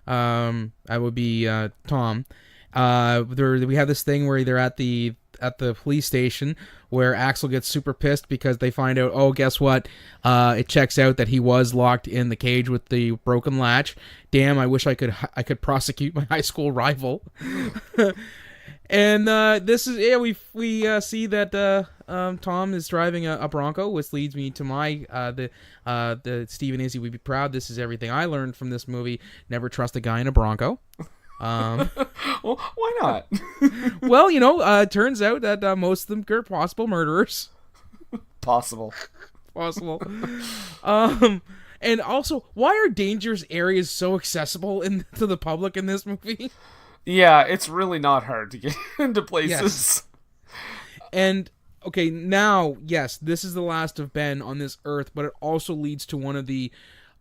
That would be Tom. We have this thing where they're at the police station where Axel gets super pissed because they find out, oh, guess what? It checks out that he was locked in the cage with the broken latch. Damn, I wish I could prosecute my high school rival. And this is we see that Tom is driving a Bronco, which leads me to my the Stephen Izzy would be proud. This is everything I learned from this movie. Never trust a guy in a Bronco. Well, why not? Well, it turns out that most of them are possible murderers. Possible. And also, why are dangerous areas so accessible to the public in this movie? Yeah, it's really not hard to get into places. Yes. And, okay, now, yes, this is the last of Ben on this earth, but it also leads to one of the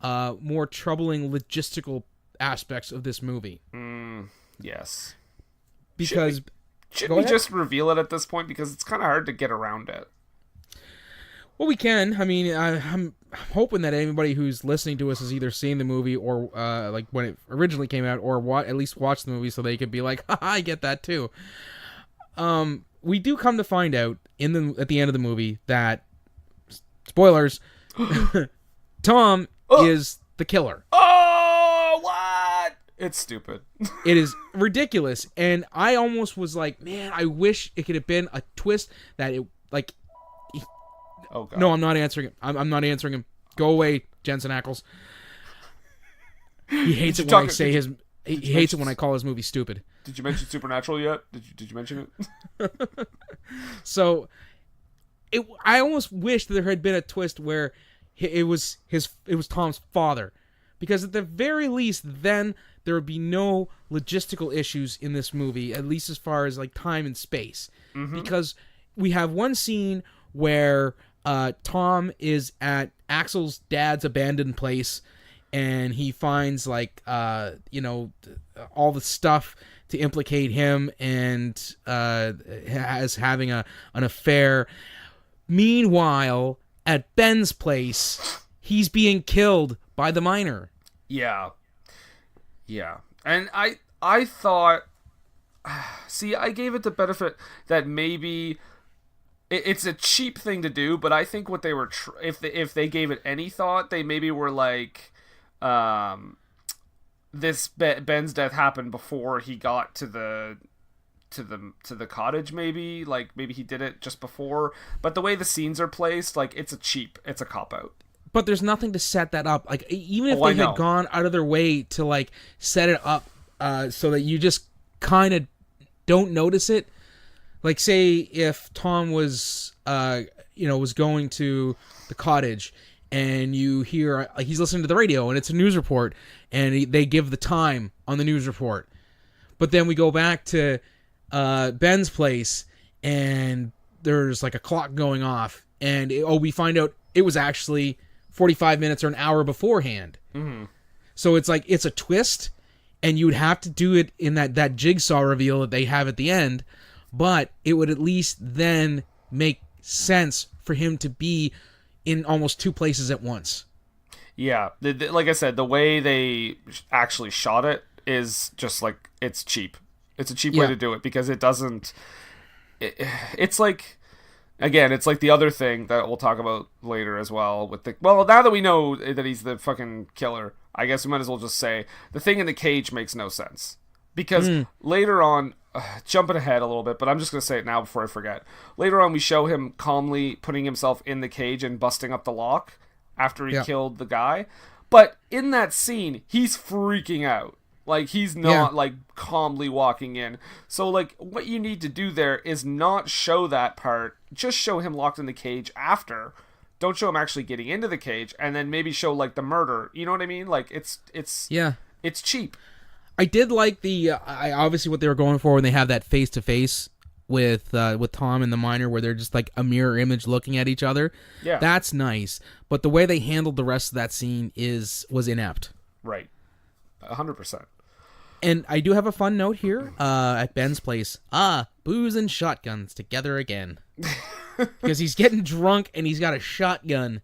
more troubling logistical aspects of this movie. Yes. Because... Should we just reveal it at this point? Because it's kind of hard to get around it. Well, we can. I mean, I'm hoping that anybody who's listening to us has either seen the movie or, like, when it originally came out, or at least watched the movie so they could be like, haha, I get that too. We do come to find out at the end of the movie that, spoilers, Tom is the killer. Oh, what? It's stupid. It is ridiculous. And I almost was like, man, I wish it could have been a twist that it, like... Oh, God. No, I'm not answering him. I'm not answering him. Go away, Jensen Ackles. He hates it when I say his... He hates it when I call his movie stupid. Did you mention Supernatural yet? Did you mention it? So, I almost wish that there had been a twist where it was Tom's father. Because at the very least, then there would be no logistical issues in this movie, at least as far as like time and space. Mm-hmm. Because we have one scene where Tom is at Axel's dad's abandoned place, and he finds like all the stuff to implicate him, and as having an affair. Meanwhile, at Ben's place, he's being killed by the miner. Yeah. And I thought, see, I gave it the benefit that maybe it's a cheap thing to do, but I think what they were if they gave it any thought, they maybe were like, this Ben's death happened before he got to the cottage, maybe he did it just before. But the way the scenes are placed, like it's a cop out. But there's nothing to set that up. Like even if they had gone out of their way to like set it up so that you just kind of don't notice it. Like say if Tom was going to the cottage and you hear he's listening to the radio and it's a news report and they give the time on the news report. But then we go back to Ben's place and there's like a clock going off and we find out it was actually 45 minutes or an hour beforehand. Mm-hmm. So it's like it's a twist and you would have to do it in that jigsaw reveal that they have at the end, but it would at least then make sense for him to be in almost two places at once. Yeah, like I said, the way they actually shot it is just like it's cheap. It's a cheap way to do it because it doesn't. It's like, again, it's like the other thing that we'll talk about later as well. With the now that we know that he's the fucking killer, I guess we might as well just say the thing in the cage makes no sense because later on, jumping ahead a little bit, but I'm just gonna say it now before I forget. Later on, we show him calmly putting himself in the cage and busting up the lock after he killed the guy. But in that scene, he's freaking out. Like, he's not, like, calmly walking in. So, like, what you need to do there is not show that part. Just show him locked in the cage after. Don't show him actually getting into the cage. And then maybe show, like, the murder. You know what I mean? Like, it's cheap. I did like obviously what they were going for when they have that face-to-face with Tom and the miner, where they're just like a mirror image looking at each other. Yeah, that's nice. But the way they handled the rest of that scene was inept. Right, 100%. And I do have a fun note here at Ben's place. Booze and shotguns together again, because he's getting drunk and he's got a shotgun,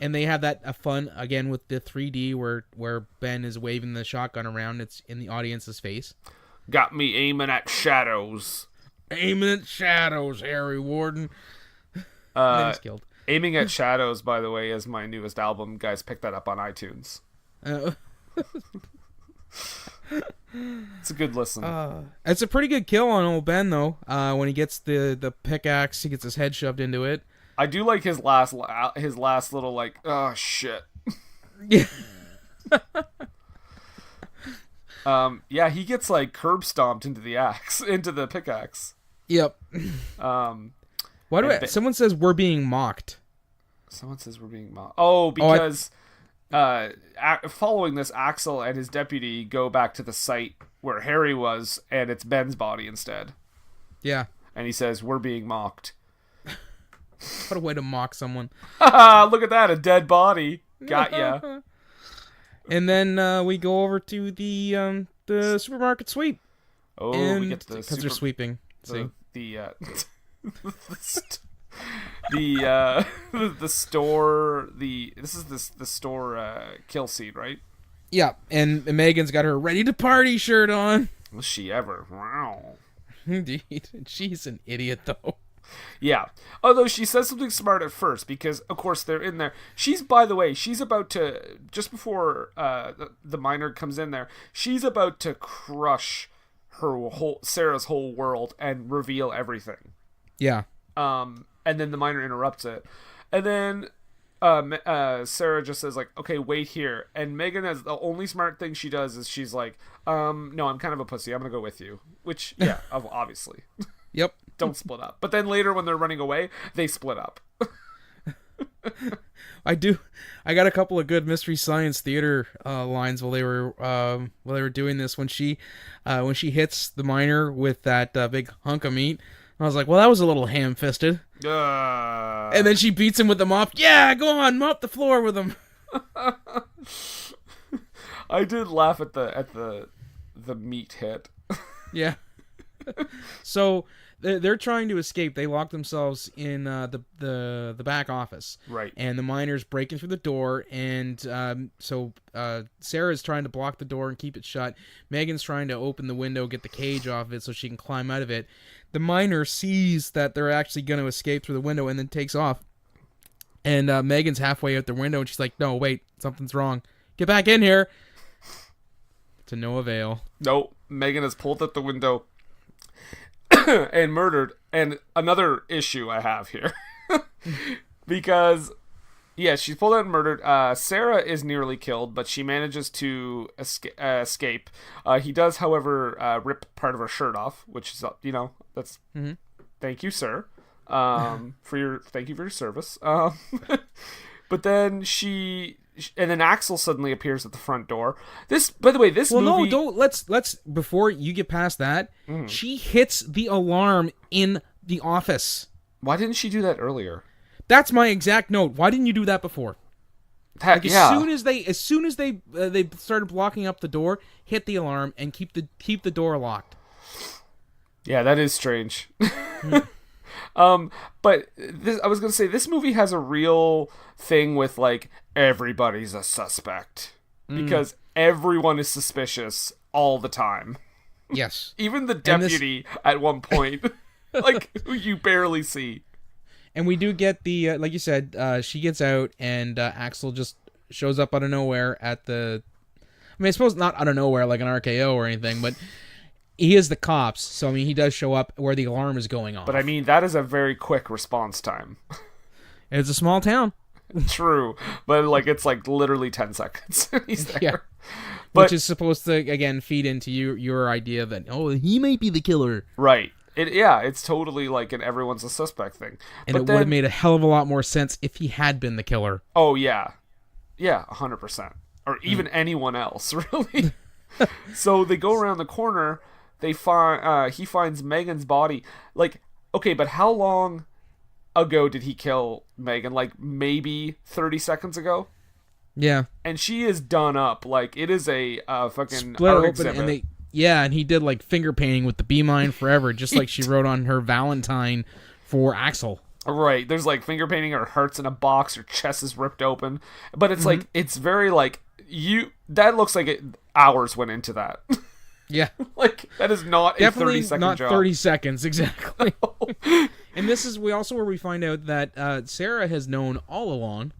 and they have that fun again with the 3D where Ben is waving the shotgun around. It's in the audience's face. Got me aiming at shadows. Aiming at shadows, Harry Warden. And he's killed. Aiming at Shadows, by the way, is my newest album. Guys, pick that up on iTunes. It's a good listen. It's a pretty good kill on old Ben, though. When he gets the pickaxe, he gets his head shoved into it. I do like his last little like, oh shit. Yeah. Yeah, he gets like curb stomped into the pickaxe. Yep. Someone says we're being mocked. Someone says we're being mocked. Oh, because following this, Axel and his deputy go back to the site where Harry was, and it's Ben's body instead. Yeah. And he says, we're being mocked. What a way to mock someone. Look at that, a dead body. Got ya. And then we go over to the supermarket sweep. Oh, we get to the because they're sweeping. The store kill scene, right? Yeah, and Megan's got her ready to party shirt on. Was she ever? Wow. Indeed. She's an idiot, though. Yeah. Although she says something smart at first, because, of course, they're in there. By the way, she's about to, just before the miner comes in there, she's about to crush Sarah's whole world and reveal everything. Yeah. And then the miner interrupts it. And then Sarah just says, like, okay, wait here. And Megan, has the only smart thing she does is she's like, no, I'm kind of a pussy. I'm going to go with you. Which, yeah, obviously. Yep. Don't split up. But then later when they're running away, they split up. I got a couple of good Mystery Science Theater lines while they were doing this. When she hits the miner with that big hunk of meat, I was like, well, that was a little ham-fisted. And then she beats him with the mop. Yeah, go on, mop the floor with him. I did laugh at the meat hit. Yeah. So they're trying to escape. They lock themselves in the back office. Right. And the miner's breaking through the door, and so Sarah's trying to block the door and keep it shut. Megan's trying to open the window, get the cage off of it so she can climb out of it. The miner sees that they're actually going to escape through the window and then takes off. And Megan's halfway out the window, and she's like, no, wait, something's wrong. Get back in here. To no avail. No, Megan is pulled out the window and murdered. And another issue I have here. Because, yeah, she's pulled out and murdered. Sarah is nearly killed, but she manages to escape. He does, however, rip part of her shirt off, which is, that's... Mm-hmm. Thank you, sir. Thank you for your service. But then and then Axel suddenly appears at the front door. By the way, this movie... Well, no, don't, let's, before you get past that, she hits the alarm in the office. Why didn't she do that earlier? That's my exact note. Why didn't you do that before? As soon as they started blocking up the door, hit the alarm and keep the door locked. Yeah, that is strange. But this, I was gonna say, this movie has a real thing with like everybody's a suspect because everyone is suspicious all the time. Yes. Even the deputy at one point, like who you barely see. And we do get the like you said, she gets out and Axel just shows up out of nowhere at the. I mean, I suppose not out of nowhere like an RKO or anything, but he is the cops, so I mean, he does show up where the alarm is going off. But I mean, that is a very quick response time. It's a small town. True, but like it's like literally 10 seconds. He's there. Yeah. But, which is supposed to again feed into your idea that he might be the killer. Right. It's totally like an everyone's a suspect thing. And but it would have made a hell of a lot more sense if he had been the killer. Oh yeah. Yeah, 100%. Or even anyone else, really. So they go around the corner, he finds Megan's body. Like, okay, but how long ago did he kill Megan? Like maybe 30 seconds ago? Yeah. And she is done up. Like it is a fucking split art open exhibit. and he did like finger painting with the Be Mine Forever, just like she wrote on her Valentine for Axel. Right. There's like finger painting, her heart's in a box, her chest is ripped open. But it's like it's very like that looks like hours went into that. Yeah. Like that is not Definitely a 30-second not job. 30 seconds exactly. And this is where we find out that Sarah has known all along.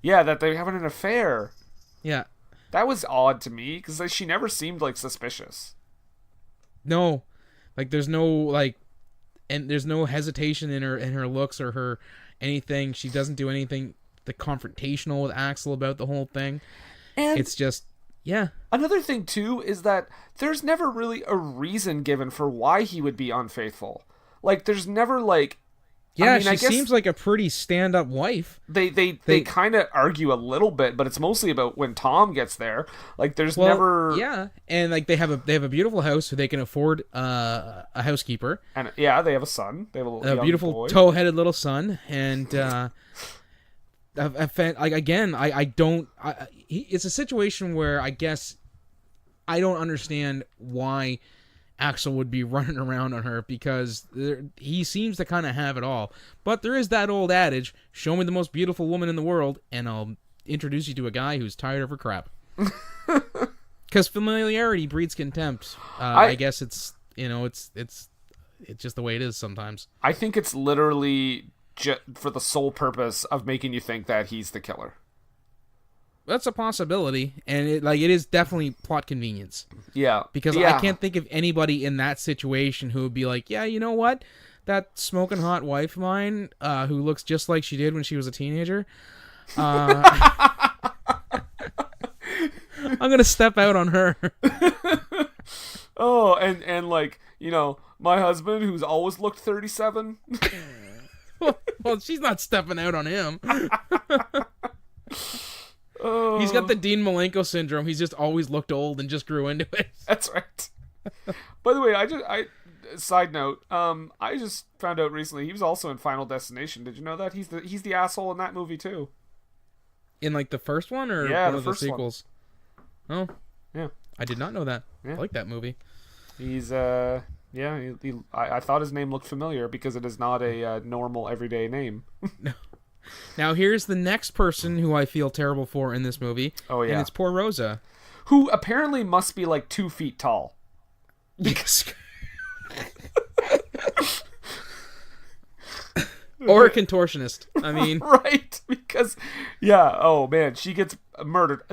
Yeah, that they're having an affair. Yeah. That was odd to me because she never seemed like suspicious. No, like there's no there's no hesitation in her looks or her anything. She doesn't do anything confrontational with Axel about the whole thing. And it's just another thing too is that there's never really a reason given for why he would be unfaithful. Like there's never like. Yeah, I mean, she seems like a pretty stand-up wife. They kind of argue a little bit, but it's mostly about when Tom gets there. Like, there's never. Yeah, and like they have a beautiful house, so they can afford a housekeeper. And yeah, they have a son. They have a young beautiful boy. tow-headed little son, and it's a situation where I guess I don't understand why Axel would be running around on her because he seems to kind of have it all. But there is that old adage, show me the most beautiful woman in the world and I'll introduce you to a guy who's tired of her crap. Because familiarity breeds contempt. I guess it's just the way it is sometimes. I think it's literally for the sole purpose of making you think that he's the killer. That's a possibility, and it is definitely plot convenience. Yeah. Because I can't think of anybody in that situation who would be like, yeah, you know what? That smoking hot wife of mine, who looks just like she did when she was a teenager, I'm going to step out on her. Oh, and like, my husband who's always looked 37. Well, she's not stepping out on him. He's got the Dean Malenko syndrome. He's just always looked old and just grew into it. That's right. By the way, side note, I just found out recently he was also in Final Destination. Did you know that? He's the asshole in that movie too. In like the first one or one of the sequels? One. Oh. Yeah. I did not know that. Yeah. I like that movie. He's I thought his name looked familiar because it is not a normal everyday name. No. Now, here's the next person who I feel terrible for in this movie. Oh, yeah. And it's poor Rosa. Who apparently must be like 2 feet tall. Yes. Or a contortionist. I mean. Right. Because, yeah. Oh, man. She gets murdered.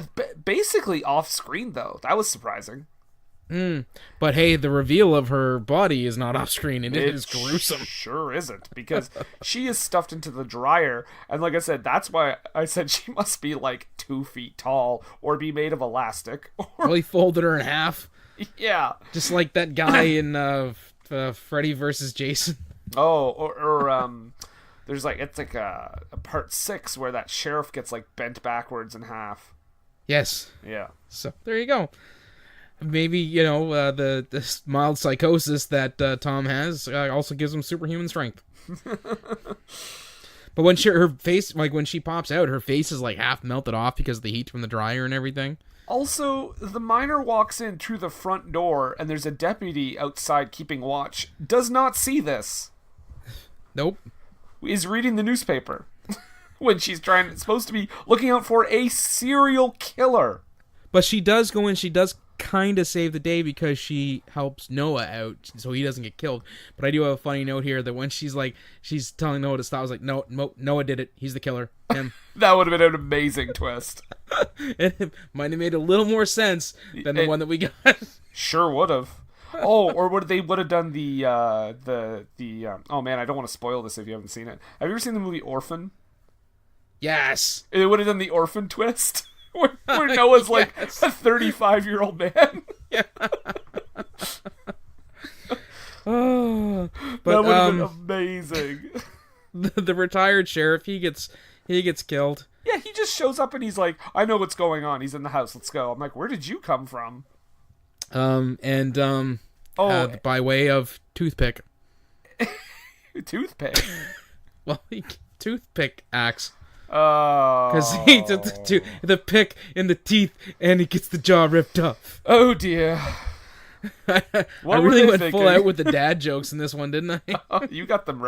Basically off screen, though. That was surprising. But hey, the reveal of her body is not off screen, and it is gruesome. Sure isn't, because she is stuffed into the dryer, and like I said, that's why I said she must be like 2 feet tall, or be made of elastic. Really folded her in half. Yeah. Just like that guy in Freddy vs. Jason. Oh, or there's like, it's like a part 6 where that sheriff gets like bent backwards in half. Yes. Yeah. So, there you go. Maybe, the mild psychosis that Tom has also gives him superhuman strength. But when her face, like when she pops out, her face is like half melted off because of the heat from the dryer and everything. Also, the miner walks in through the front door and there's a deputy outside keeping watch. Does not see this. Nope. is reading the newspaper when she's supposed to be looking out for a serial killer. But she does go in. She does kind of save the day because she helps Noah out so he doesn't get killed. But I do have a funny note here that when she's telling Noah to stop, I was like, no, Noah did it. He's the killer. Him. That would have been an amazing twist. It might have made a little more sense than the one that we got. Sure would have. Oh, or would have done the oh man, I don't want to spoil this if you haven't seen it. Have you ever seen the movie Orphan? Yes. It would have done the orphan twist. Where Noah's like a 35-year-old man. Yeah. But that would have been amazing. The retired sheriff, he gets killed. Yeah, he just shows up and he's like, I know what's going on. He's in the house. Let's go. I'm like, where did you come from? By way of toothpick. Toothpick? Well, toothpick axe. Oh. Because he took the pick in the teeth and he gets the jaw ripped off. Oh, dear. I really went full out with the dad jokes in this one, didn't I? You got them.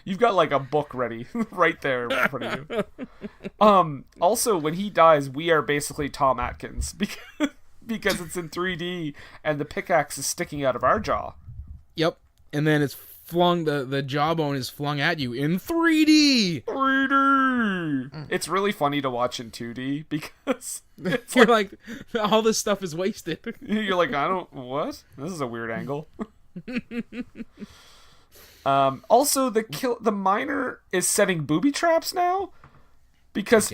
You've got like a book ready right there in front of you. Also, when he dies, we are basically Tom Atkins because it's in 3D and the pickaxe is sticking out of our jaw. Yep, and then it's flung. The jawbone is flung at you in 3D. 3D. It's really funny to watch in 2D because you're like all this stuff is wasted. You're like, what? This is a weird angle. Also, the miner is setting booby traps now because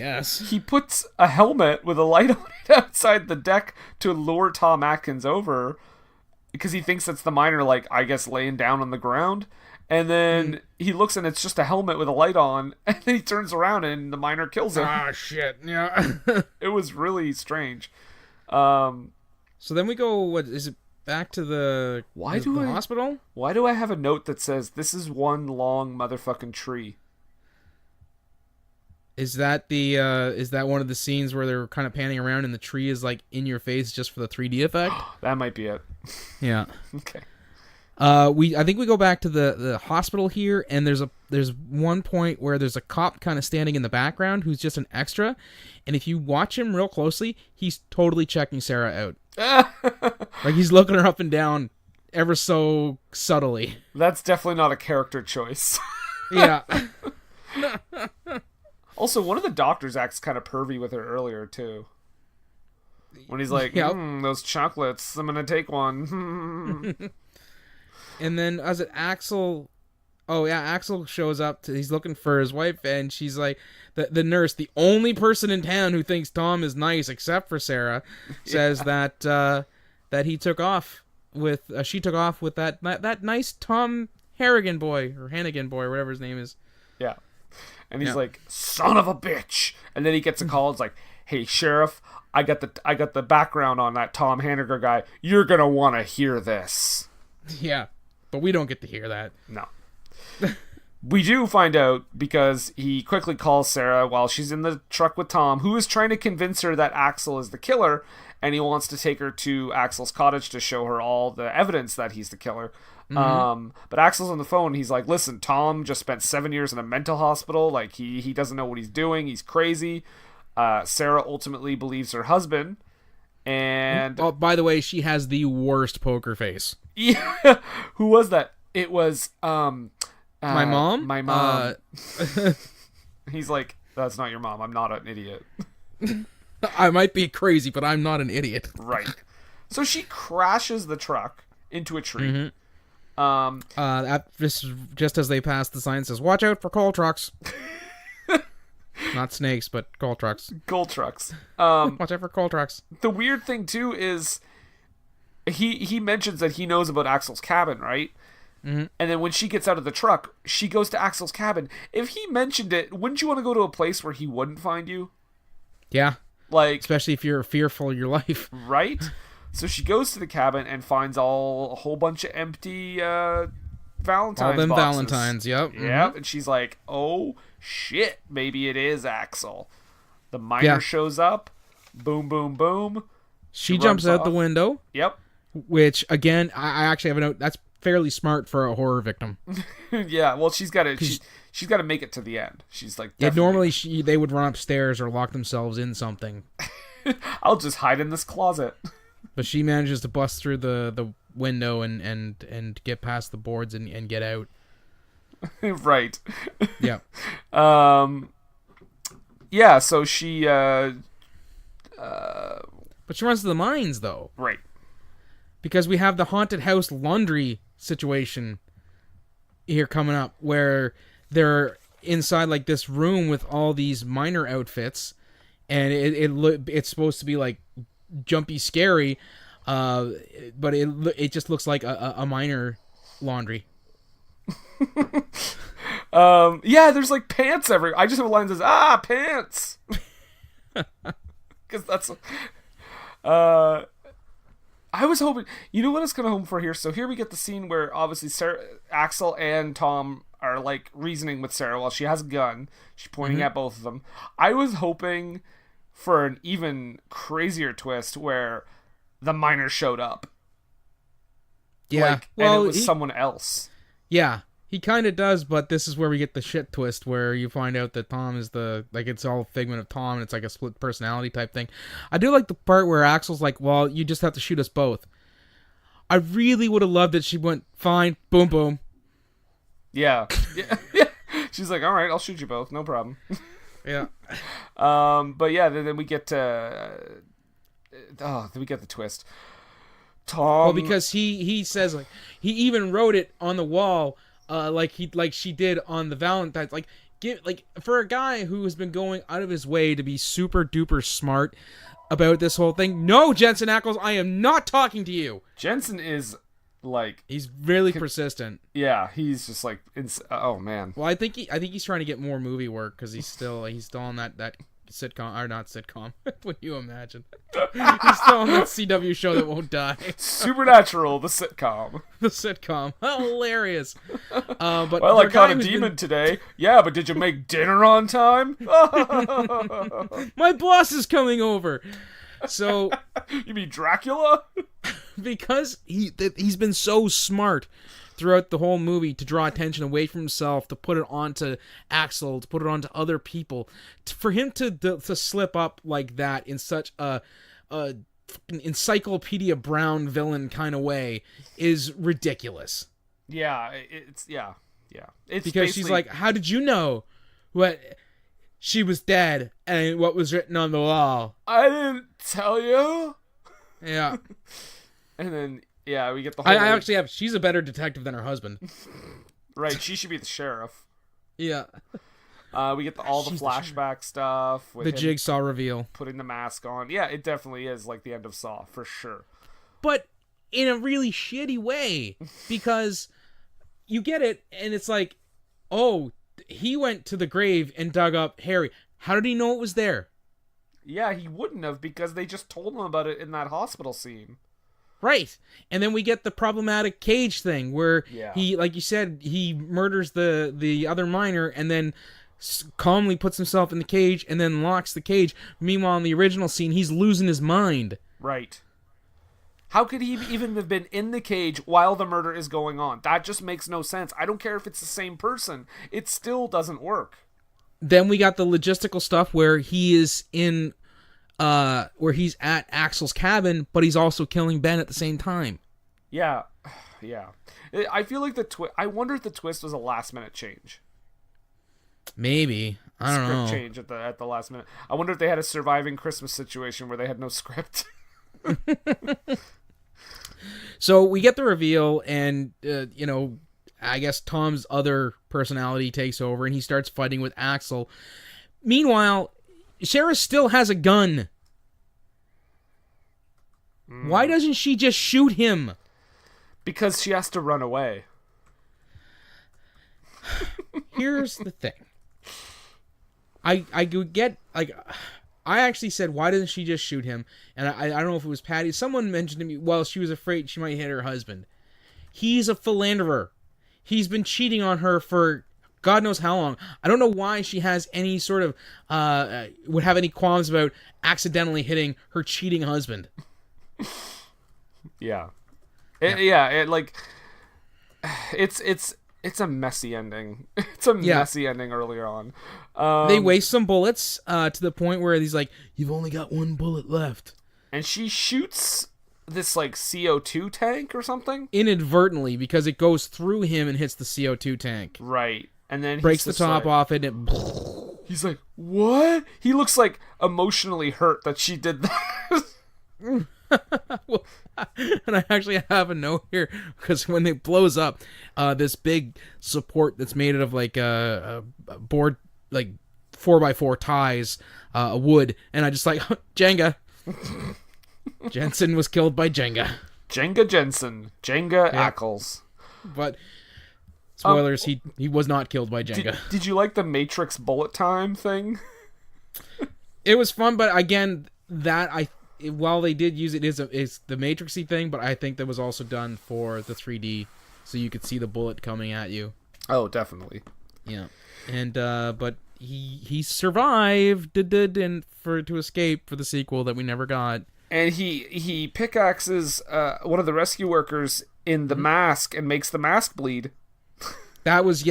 he puts a helmet with a light on it outside the deck to lure Tom Atkins over because he thinks it's the miner, like, I guess, laying down on the ground. And then he looks and it's just a helmet with a light on, and then he turns around and the miner kills him. Ah, shit. Yeah. It was really strange. So then we go, what is it, back to the hospital? Why do I have a note that says this is one long motherfucking tree? Is that one of the scenes where they're kind of panning around and the tree is like in your face just for the 3D effect? That might be it. Yeah. Okay. I think we go back to the hospital here, and there's one point where there's a cop kind of standing in the background who's just an extra, and if you watch him real closely, he's totally checking Sarah out. Like he's looking her up and down ever so subtly. That's definitely not a character choice. Yeah. Also, one of the doctors acts kind of pervy with her earlier too. When he's like, those chocolates, I'm gonna take one. And then Axel shows up. He's looking for his wife, and she's like, the nurse, the only person in town who thinks Tom is nice except for Sarah, says that he took off with she took off with that nice Tom Harrigan boy or Hannigan boy or whatever his name is. Yeah, and he's like, son of a bitch, and then he gets a call. It's like, hey sheriff, I got the background on that Tom Hannigan guy. You're gonna want to hear this. Yeah. But we don't get to hear that. No. We do find out because he quickly calls Sarah while she's in the truck with Tom, who is trying to convince her that Axel is the killer, and he wants to take her to Axel's cottage to show her all the evidence that he's the killer. Mm-hmm. But Axel's on the phone. He's like, listen, Tom just spent 7 years in a mental hospital. Like, he doesn't know what he's doing. He's crazy. Sarah ultimately believes her husband. And by the way, she has the worst poker face. Yeah. Who was that? It was my mom. My mom. He's like, that's not your mom. I'm not an idiot. I might be crazy, but I'm not an idiot. Right. So she crashes the truck into a tree. Mm-hmm. Just as they pass, the sign says, "Watch out for coal trucks." Not snakes, but coal trucks. Coal trucks. Watch out for coal trucks. The weird thing too is he mentions that he knows about Axel's cabin, right? Mm-hmm. And then when she gets out of the truck, she goes to Axel's cabin. If he mentioned it, wouldn't you want to go to a place where he wouldn't find you? Yeah. Like, especially if you're fearful of your life. Right? So she goes to the cabin and finds a whole bunch of empty Valentine's all them boxes. Valentines, yep. Yep, mm-hmm. And she's like, oh, shit, maybe it is Axel. The miner shows up. Boom, boom, boom. She jumps out the window. Yep. Which, again, I actually have a note. That's fairly smart for a horror victim. Yeah, well, she's got to make it to the end. She's like, Yeah, definitely- normally they would run upstairs or lock themselves in something. I'll just hide in this closet. But she manages to bust through the window and get past the boards and get out. Right. Yeah. Yeah, so she But she runs to the mines, though. right. Because we have the haunted house laundry situation here coming up, where they're inside like this room with all these miner outfits, and it's supposed to be like jumpy, scary, but it just looks like a miner laundry. Yeah, there's like pants everywhere. I just have a line that says, pants. Because that's I was hoping, you know what I was kind of hoping for here? So here we get the scene where obviously Axel and Tom are like reasoning with Sarah while she has a gun. She's pointing at both of them. I was hoping for an even crazier twist where the miner showed up. Yeah. And it was someone else. Yeah. He kind of does, but this is where we get the shit twist where you find out that Tom is it's all a figment of Tom, and it's like a split personality type thing. I do like the part where Axel's like, well, you just have to shoot us both. I really would have loved that she went, fine, boom, boom. Yeah. Yeah. She's like, all right, I'll shoot you both, no problem. Yeah. But yeah, then we get then we get the twist. Tom. Well, because he says, like, he even wrote it on the wall, like she did on the Valentine's, for a guy who has been going out of his way to be super duper smart about this whole thing. No, Jensen Ackles, I am not talking to you. Jensen is like, he's really persistent. Yeah, he's just like, oh man. Well, I think he's trying to get more movie work because he's still on that sitcom, or not sitcom. What do you imagine? He's still on that CW show that won't die. Supernatural, the sitcom. The sitcom, hilarious. But well, I caught a demon today. Yeah, but did you make dinner on time? My boss is coming over. So you mean Dracula? Because he's been so smart throughout the whole movie to draw attention away from himself, to put it onto Axel, to put it onto other people, for him to slip up like that in such a Encyclopedia Brown villain kind of way is ridiculous. Yeah, it's It's because she's like, how did you know what she was dead and what was written on the wall? I didn't tell you. Yeah. And then we get the whole... I actually have... She's a better detective than her husband. Right, she should be the sheriff. Yeah. We get all the flashback stuff. With the Jigsaw reveal. Putting the mask on. Yeah, it definitely is like the end of Saw, for sure. But in a really shitty way. Because you get it, and it's like, oh, he went to the grave and dug up Harry. How did he know it was there? Yeah, he wouldn't have, because they just told him about it in that hospital scene. Right. And then we get the problematic cage thing where he, like you said, he murders the other miner and then calmly puts himself in the cage and then locks the cage. Meanwhile, in the original scene, he's losing his mind. Right. How could he even have been in the cage while the murder is going on? That just makes no sense. I don't care if it's the same person. It still doesn't work. Then we got the logistical stuff where he is in... where he's at Axel's cabin, but he's also killing Ben at the same time. Yeah. Yeah. I feel like I wonder if the twist was a last-minute change. Maybe. I don't know. Script change at the last minute. I wonder if they had a surviving Christmas situation where they had no script. So we get the reveal, and, I guess Tom's other personality takes over, and he starts fighting with Axel. Meanwhile, Sarah still has a gun. Why doesn't she just shoot him? Because she has to run away. Here's the thing. I get, like, I actually said, why doesn't she just shoot him? And I don't know if it was Patty. Someone mentioned to me, well, she was afraid she might hit her husband. He's a philanderer. He's been cheating on her for God knows how long. I don't know why she has any sort of, would have any qualms about accidentally hitting her cheating husband. Yeah. it's a messy ending. It's a messy ending earlier on. They waste some bullets to the point where he's like, "You've only got one bullet left," and she shoots this like CO2 tank or something inadvertently because it goes through him and hits the CO2 tank. Right, and then breaks the top off it. And he's like, "What?" He looks like emotionally hurt that she did that. Well, and I actually have a note here because when it blows up, this big support that's made out of like a board, like 4x4 ties, wood, and I just like Jenga. Jensen was killed by Jenga. Jenga Jensen. Jenga Ackles. But spoilers, he was not killed by Jenga. Did you like the Matrix bullet time thing? It was fun, but again, while they did use it, is the Matrixy thing, but I think that was also done for the 3D, so you could see the bullet coming at you. Oh, definitely. Yeah, and but he survived and to escape for the sequel that we never got. And he pickaxes one of the rescue workers in the mask and makes the mask bleed. That was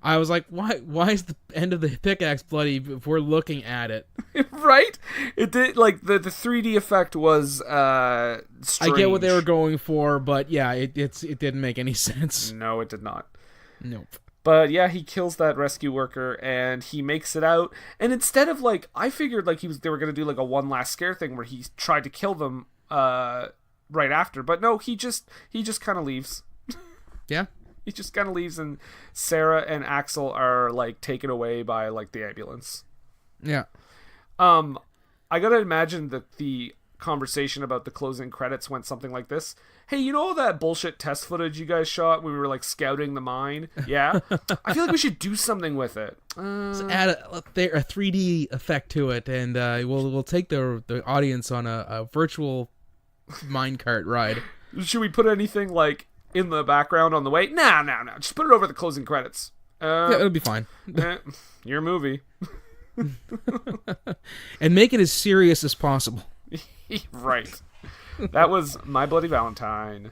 I was like, why is the end of the pickaxe bloody if we're looking at it? Right? It did, like, the 3D effect was strange. I get what they were going for, but yeah, it didn't make any sense. No, it did not. Nope. But yeah, he kills that rescue worker and he makes it out. And instead of like, I figured like they were gonna do like a one last scare thing where he tried to kill them right after. But no, he just kind of leaves. Yeah. He just kind of leaves, and Sarah and Axel are like taken away by like the ambulance. Yeah. I gotta imagine that the conversation about the closing credits went something like this. Hey, you know all that bullshit test footage you guys shot when we were like scouting the mine? Yeah? I feel like we should do something with it. Let's add a 3D effect to it, and we'll take the audience on a virtual minecart ride. Should we put anything like in the background on the way? No. Just put it over the closing credits. Yeah, it'll be fine. Your movie. And make it as serious as possible. Right. That was My Bloody Valentine.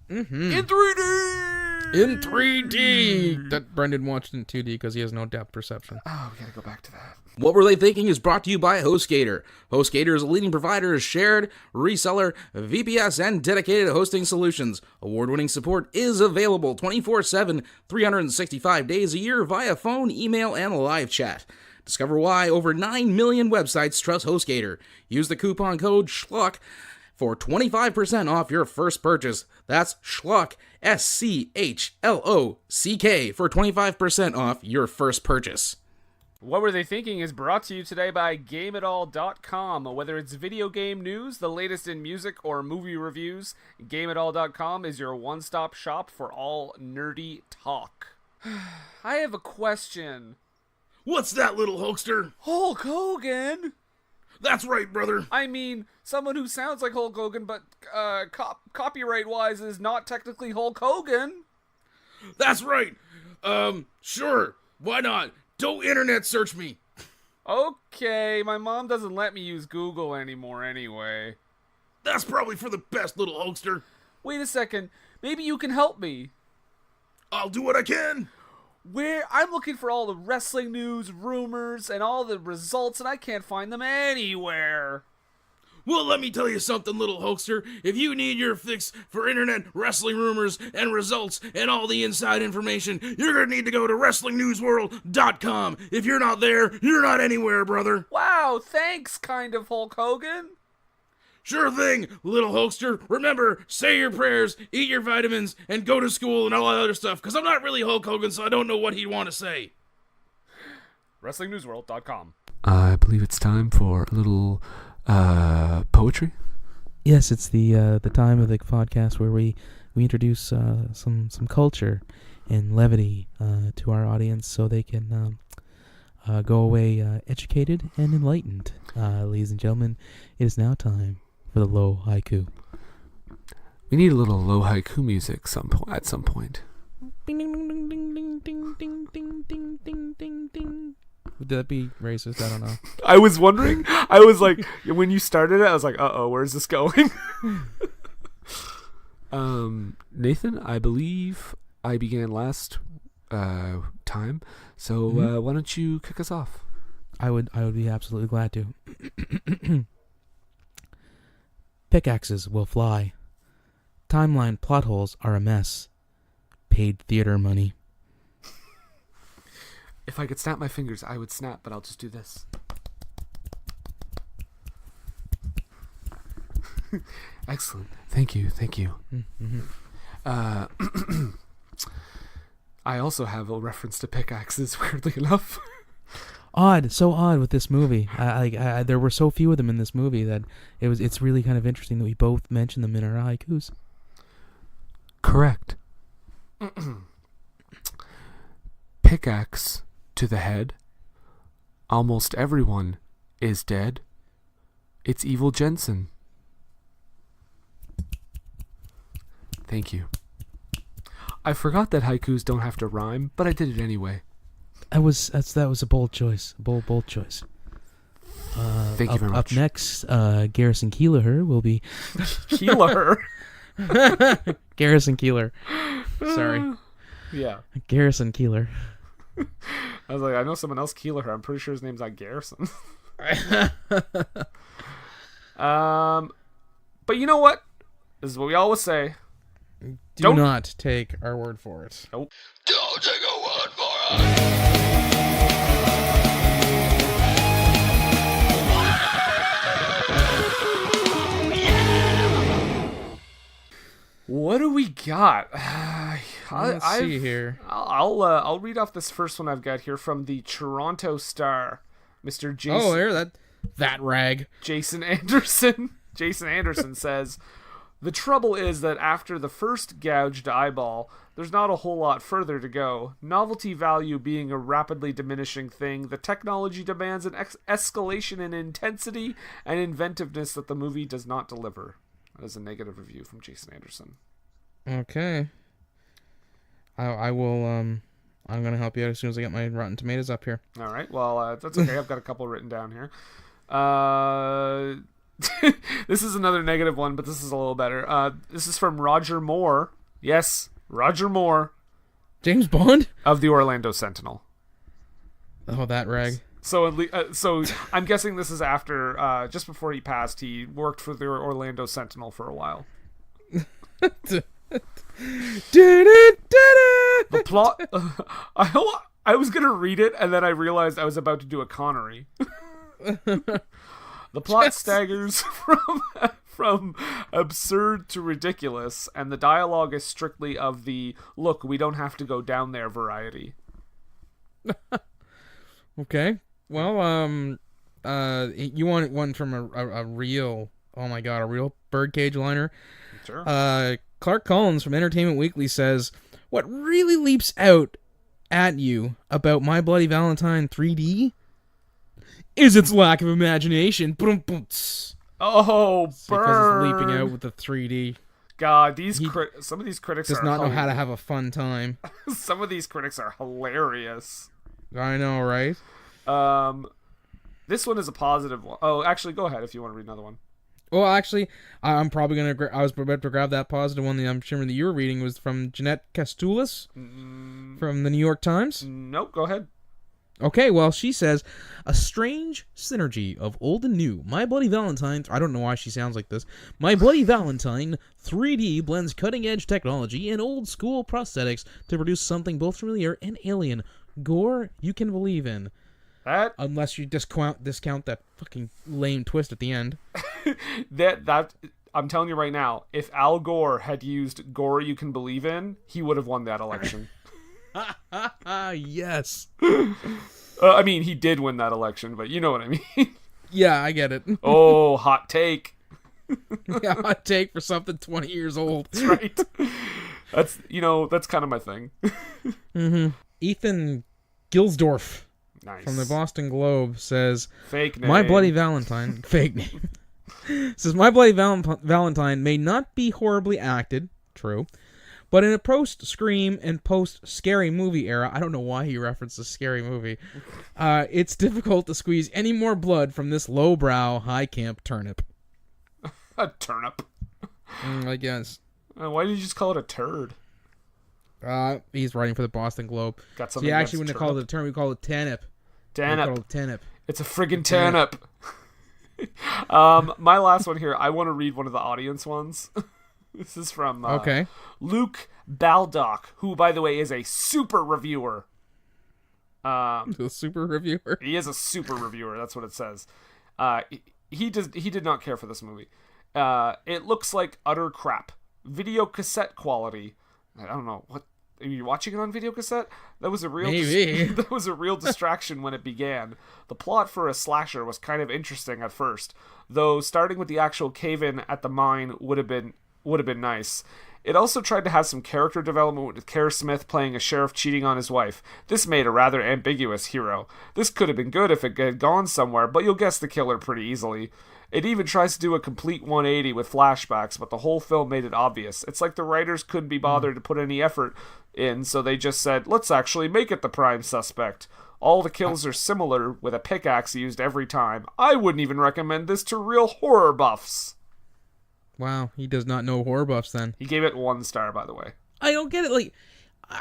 Mm-hmm. In 3D! In 3D! That Brendan watched in 2D because he has no depth perception. Oh, we gotta go back to that. What Were They Thinking is brought to you by HostGator. HostGator is a leading provider of shared, reseller, VPS, and dedicated hosting solutions. Award-winning support is available 24/7, 365 days a year via phone, email, and live chat. Discover why over 9 million websites trust HostGator. Use the coupon code SCHLOCK for 25% off your first purchase. That's SCHLOCK, SCHLOCK, for 25% off your first purchase. What Were They Thinking is brought to you today by GameItAll.com. Whether it's video game news, the latest in music, or movie reviews, GameItAll.com is your one-stop shop for all nerdy talk. I have a question. What's that, little hoaxer? Hulk Hogan? That's right, brother. I mean, someone who sounds like Hulk Hogan, but copyright-wise is not technically Hulk Hogan. That's right. Sure. Why not? Don't internet search me. Okay, my mom doesn't let me use Google anymore anyway. That's probably for the best, little hoaxer. Wait a second. Maybe you can help me. I'll do what I can. Where I'm looking for all the wrestling news, rumors, and all the results, and I can't find them anywhere. Well, let me tell you something, little hoaxer. If you need your fix for internet wrestling rumors and results and all the inside information, you're going to need to go to WrestlingNewsWorld.com. If you're not there, you're not anywhere, brother. Wow, thanks, kind of Hulk Hogan. Sure thing, little hoaxer. Remember, say your prayers, eat your vitamins, and go to school and all that other stuff, because I'm not really Hulk Hogan, so I don't know what he'd want to say. WrestlingNewsWorld.com. I believe it's time for a little poetry. Yes, it's the time of the podcast where we introduce some culture and levity to our audience so they can go away educated and enlightened. Ladies and gentlemen, it is now time for the low haiku. We need a little low haiku music at some point. Ding ding ding ding ding ding ding ding ding ding ding ding. Would that be racist? I don't know. I was wondering. I was like, when you started it, I was like, uh-oh, where's this going? Nathan, I believe I began last time, so why don't you kick us off? I would be absolutely glad to. Pickaxes will fly. Timeline plot holes are a mess. Paid theater money. If I could snap my fingers, I would snap, but I'll just do this. Excellent. Thank you. Mm-hmm. I also have a reference to pickaxes, weirdly enough. So odd with this movie. There were so few of them in this movie that it's really kind of interesting that we both mentioned them in our haikus. Correct. Pickaxe to the head. Almost everyone is dead. It's Evil Jensen. Thank you. I forgot that haikus don't have to rhyme, but I did it anyway. That was a bold choice. Bold choice. Thank you very much. Up next, Garrison Keeler will be Keeler. Garrison Keeler. Sorry. Yeah. Garrison Keeler. I was like, I know someone else Keeler. I'm pretty sure his name's not Garrison. But you know what? This is what we always say. Do not take our word for it. Nope. Don't take a word for it. What do we got? Let's see here. I'll read off this first one I've got here from the Toronto Star, Mr. Jason. Oh, there, that rag. Jason Anderson. Jason Anderson says, the trouble is that after the first gouged eyeball, there's not a whole lot further to go. Novelty value being a rapidly diminishing thing, the technology demands an escalation in intensity and inventiveness that the movie does not deliver. That is a negative review from Jason Anderson. Okay. I will, I'm going to help you out as soon as I get my Rotten Tomatoes up here. All right. Well, that's okay. I've got a couple written down here. This is another negative one, but this is a little better. This is from Roger Moore. Yes, Roger Moore. James Bond? Of the Orlando Sentinel. Oh, that rag. So I'm guessing this is after, just before he passed, he worked for the Orlando Sentinel for a while. The plot... I was going to read it, and then I realized I was about to do a Connery. The plot staggers from absurd to ridiculous, and the dialogue is strictly of the, look, we don't have to go down there variety. Okay. Well, you want one from a real, oh my god, a real birdcage liner? Sure. Clark Collins from Entertainment Weekly says, what really leaps out at you about My Bloody Valentine 3D is its lack of imagination. Oh, Because burn. it's leaping out with the 3D. God, some of these critics Does are not know how to have a fun time. Some of these critics are hilarious. I know, right? This one is a positive one. Oh, actually, go ahead if you want to read another one. Well, actually, I'm probably gonna. I was about to grab that positive one that I'm sure that you were reading was from Jeanette Castoulis from the New York Times. Nope, go ahead. Okay, well, she says, a strange synergy of old and new. My Bloody Valentine, I don't know why she sounds like this. My Bloody Valentine 3D blends cutting-edge technology and old-school prosthetics to produce something both familiar and alien. Gore you can believe in. That Unless you discount that fucking lame twist at the end. that I'm telling you right now, if Al Gore had used gore you can believe in, he would have won that election. Yes. I mean, he did win that election, but you know what I mean. Yeah, I get it. Oh, hot take. Yeah, hot take for something 20 years old. That's right. That's kind of my thing. Mm-hmm. Ethan Gilsdorf Nice. from the Boston Globe says, Fake name. My Bloody Valentine, fake name, says, My Bloody Valentine may not be horribly acted, true, but in a post-Scream and post-Scary Movie era, I don't know why he references Scary Movie, it's difficult to squeeze any more blood from this lowbrow, high-camp turnip. A turnip. I guess. Why did you just call it a turd? He's writing for the Boston Globe. Got So something he actually against wouldn't call it a term. We call it turnip. Turnip. Turnip. It's a friggin' turnip. My last one here. I want to read one of the audience ones. This is from Luke Baldock, who, by the way, is a super reviewer. The super reviewer. He is a super reviewer. That's what it says. He did not care for this movie. It looks like utter crap. Video cassette quality. I don't know what. Are you watching it on video cassette? That was a real that was a real distraction when it began. The plot for a slasher was kind of interesting at first, though starting with the actual cave-in at the mine would have been nice. It also tried to have some character development with Kerr Smith playing a sheriff cheating on his wife. This made a rather ambiguous hero. This could have been good if it had gone somewhere, but you'll guess the killer pretty easily. It even tries to do a complete 180 with flashbacks, but the whole film made it obvious. It's like the writers couldn't be bothered to put any effort in, so they just said, let's actually make it the prime suspect. All the kills are similar, with a pickaxe used every time. I wouldn't even recommend this to real horror buffs. Wow, he does not know horror buffs then. He gave it 1 star, by the way. I don't get it. Like,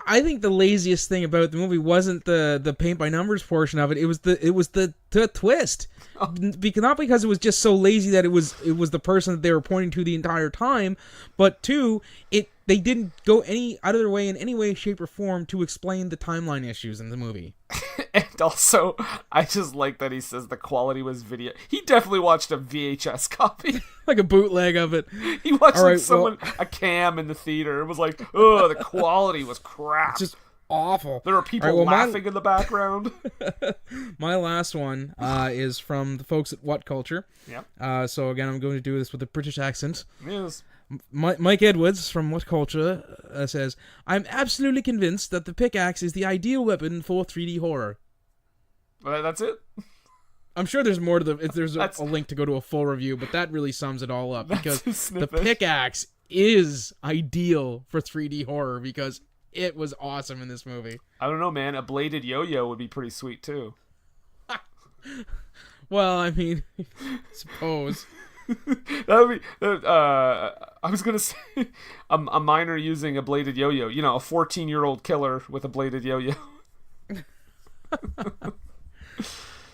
I think the laziest thing about the movie wasn't the paint by numbers portion of it. It was the twist. Not because it was just so lazy that it was the person that they were pointing to the entire time, but 2, they didn't go any out of their way in any way, shape, or form to explain the timeline issues in the movie. And also, I just like that he says the quality was video. He definitely watched a VHS copy. Like a bootleg of it. He watched a cam in the theater. It was like, oh, the quality was crap. It's just awful. There were people laughing in the background. My last one is from the folks at What Culture. Yeah. So again, I'm going to do this with a British accent. Yes. Mike Edwards from What Culture says, I'm absolutely convinced that the pickaxe is the ideal weapon for 3D horror. Well, that's it? I'm sure there's more to there's a link to go to a full review, but that really sums it all up, because the pickaxe is ideal for 3D horror because it was awesome in this movie. I don't know, man. A bladed yo-yo would be pretty sweet, too. Well, I mean, suppose. That would be. I was gonna say a minor using a bladed yo-yo. You know, a 14-year-old killer with a bladed yo-yo.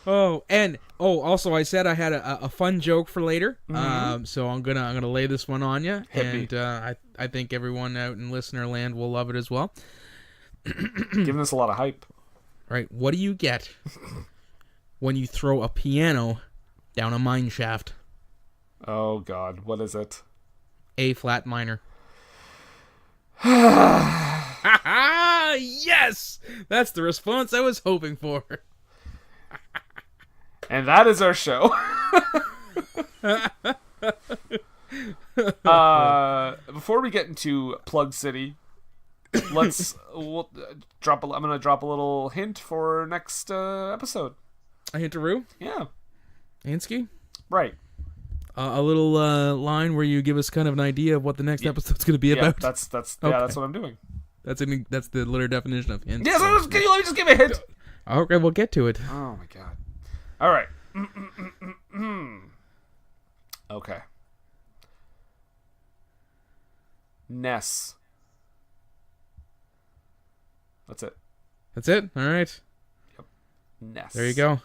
Also, I said I had a fun joke for later. Mm-hmm. So I'm gonna lay this one on you, Hit me. I think everyone out in listener land will love it as well. Giving us a lot of hype. Right? What do you get when you throw a piano down a mine shaft? Oh God, what is it? A flat minor. Yes! That's the response I was hoping for. And that is our show. Before we get into Plug City, I'm gonna drop a little hint for next episode. A hintaroo? Yeah. Ansky? Right. A little line where you give us kind of an idea of what the next episode's going to be about. That's Okay. that's what I'm doing. That's the literal definition of hint. Yeah, so let me just give a hint. Okay, we'll get to it. Oh my God. All right. Okay. Ness. That's it. That's it? All right. Yep. Ness. There you go.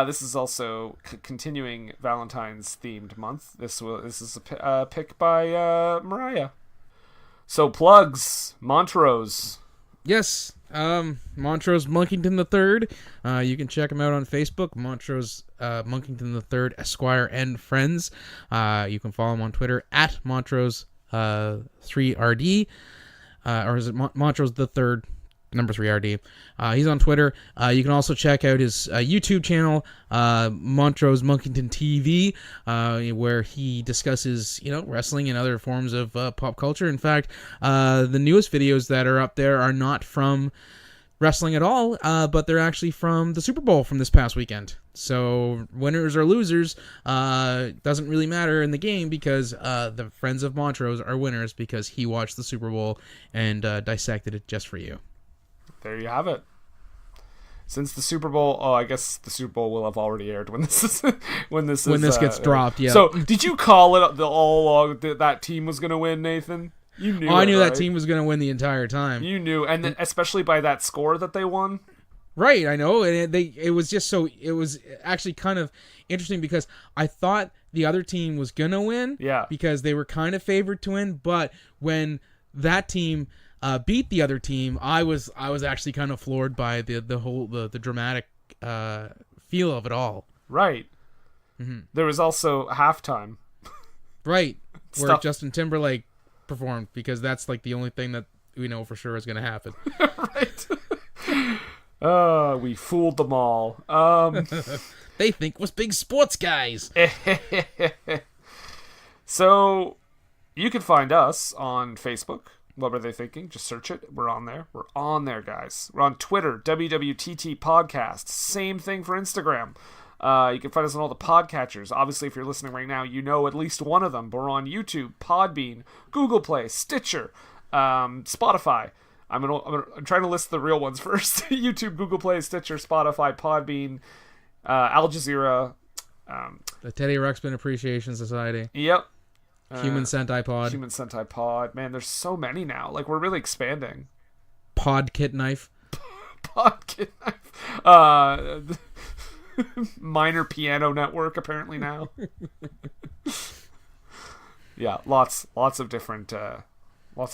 This is also continuing Valentine's themed month. This is a pick by Mariah. So plugs, Montrose. Yes, Montrose Monkington III. You can check him out on Facebook, Montrose Monkington III Esquire and Friends. You can follow him on Twitter at Montrose 3RD, or is it Montrose the Third? Number 3RD. He's on Twitter. You can also check out his YouTube channel, Montrose Monkington TV, where he discusses, wrestling and other forms of pop culture. In fact, the newest videos that are up there are not from wrestling at all, but they're actually from the Super Bowl from this past weekend. So winners or losers doesn't really matter in the game, because the Friends of Montrose are winners because he watched the Super Bowl and dissected it just for you. There you have it. Since the Super Bowl, I guess the Super Bowl will have already aired when this gets dropped. Yeah. So, did you call it all along that team was going to win, Nathan? You knew. I knew that right? team was going to win the entire time. You knew, and then, especially by that score that they won. Right, I know, and it was just so, it was actually kind of interesting because I thought the other team was gonna win, because they were kind of favored to win, but when that team beat the other team, I was actually kind of floored by the whole dramatic feel of it all. Right. Mm-hmm. There was also halftime. Right, where Justin Timberlake performed, because that's like the only thing that we know for sure is gonna happen. Right. We fooled them all. They think we're big sports guys. So, you can find us on Facebook. What Were They Thinking? Just search it. We're on there. We're on there, guys. We're on Twitter, WWTT Podcast. Same thing for Instagram. You can find us on all the podcatchers. Obviously, if you're listening right now, you know at least one of them. We're on YouTube, Podbean, Google Play, Stitcher, Spotify. I'm trying to list the real ones first. YouTube, Google Play, Stitcher, Spotify, Podbean, Al Jazeera. The Teddy Ruxpin Appreciation Society. Yep. Human Sentai Pod. Human Sentai Pod. Man, there's so many now. Like, we're really expanding. Pod Kit Knife. Pod Kit Knife. Minor Piano Network, apparently, now. Yeah, lots of different...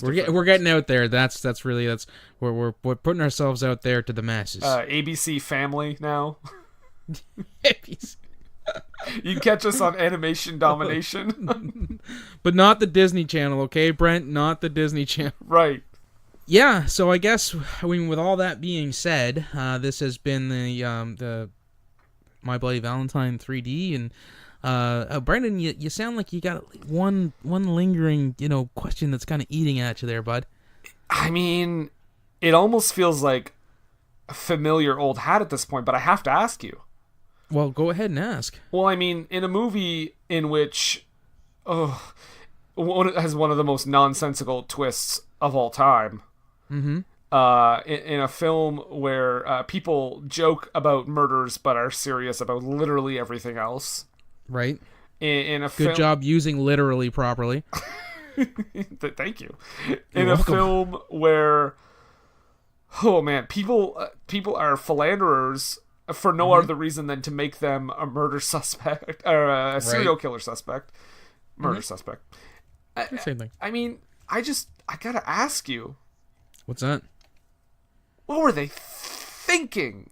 We're getting out there. That's we're putting ourselves out there to the masses. ABC Family now. ABC. You can catch us on Animation Domination. But not the Disney Channel, okay, Brent? Not the Disney Channel. Right. Yeah, so I guess, I mean, with all that being said, this has been the My Bloody Valentine 3D, and Brendan, you sound like you got one lingering, question that's kind of eating at you there, bud. I mean, it almost feels like a familiar old hat at this point, but I have to ask you. Well, go ahead and ask. Well, I mean, in a movie in which has one of the most nonsensical twists of all time, in a film where people joke about murders but are serious about literally everything else. Right. In a Good job using literally properly. Thank you. In a film where, oh man, people are philanderers for no other reason than to make them a murder suspect or a serial killer suspect, murder suspect. Same thing. I mean, I gotta ask you. What's that? What were they thinking?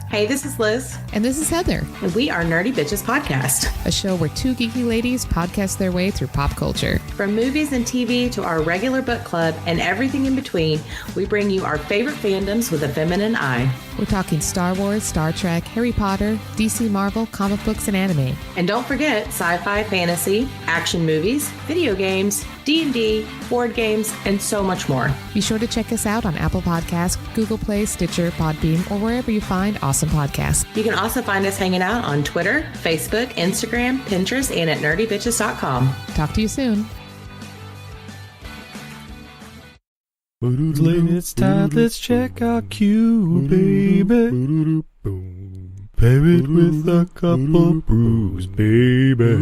Hey, this is Liz. And this is Heather. And we are Nerdy Bitches Podcast. A show where two geeky ladies podcast their way through pop culture. From movies and TV to our regular book club and everything in between, we bring you our favorite fandoms with a feminine eye. We're talking Star Wars, Star Trek, Harry Potter, DC, Marvel, comic books, and anime. And don't forget sci-fi, fantasy, action movies, video games, D&D, board games, and so much more. Be sure to check us out on Apple Podcasts, Google Play, Stitcher, Podbean, or wherever you find awesome podcasts. You can also find us hanging out on Twitter, Facebook, Instagram, Pinterest, and at nerdybitches.com. Talk to you soon. It's time, let's check our cue, baby. Pair it with a couple brews, baby.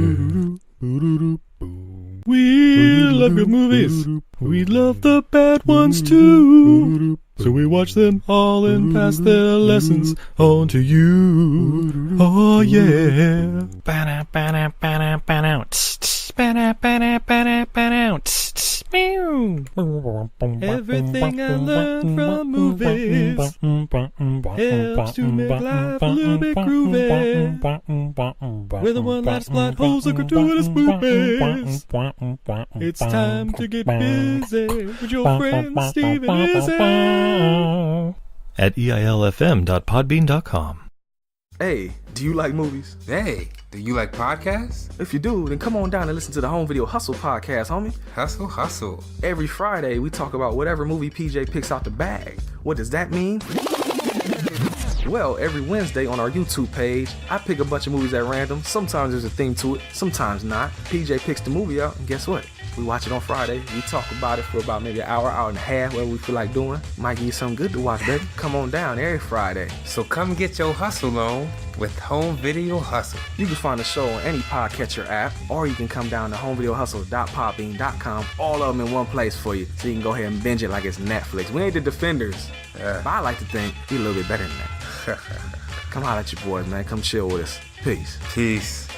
We love good movies. We love the bad ones too. So we watch them all and pass their lessons on to you. Oh yeah. Everything I learned from movies helps to make life a little bit groovy. Whether one last plot holes or gratuitous movies, it's time to get busy with your friend Steve and Izzy. At eilfm.podbean.com. Hey, do you like movies? Hey, do you like podcasts? If you do, then come on down and listen to the Home Video Hustle podcast, homie. Hustle. Every Friday, we talk about whatever movie PJ picks out the bag. What does that mean? Well, every Wednesday on our YouTube page, I pick a bunch of movies at random. Sometimes there's a theme to it, sometimes not. PJ picks the movie out, and guess what? We watch it on Friday. We talk about it for about maybe an hour, hour and a half, whatever we feel like doing. Might give you something good to watch, baby. Come on down every Friday. So come get your hustle on with Home Video Hustle. You can find the show on any podcatcher app, or you can come down to homevideohustle.podbean.com. All of them in one place for you, so you can go ahead and binge it like it's Netflix. We ain't the defenders, but I like to think we a little bit better than that. Come holler at your boys, man. Come chill with us. Peace. Peace.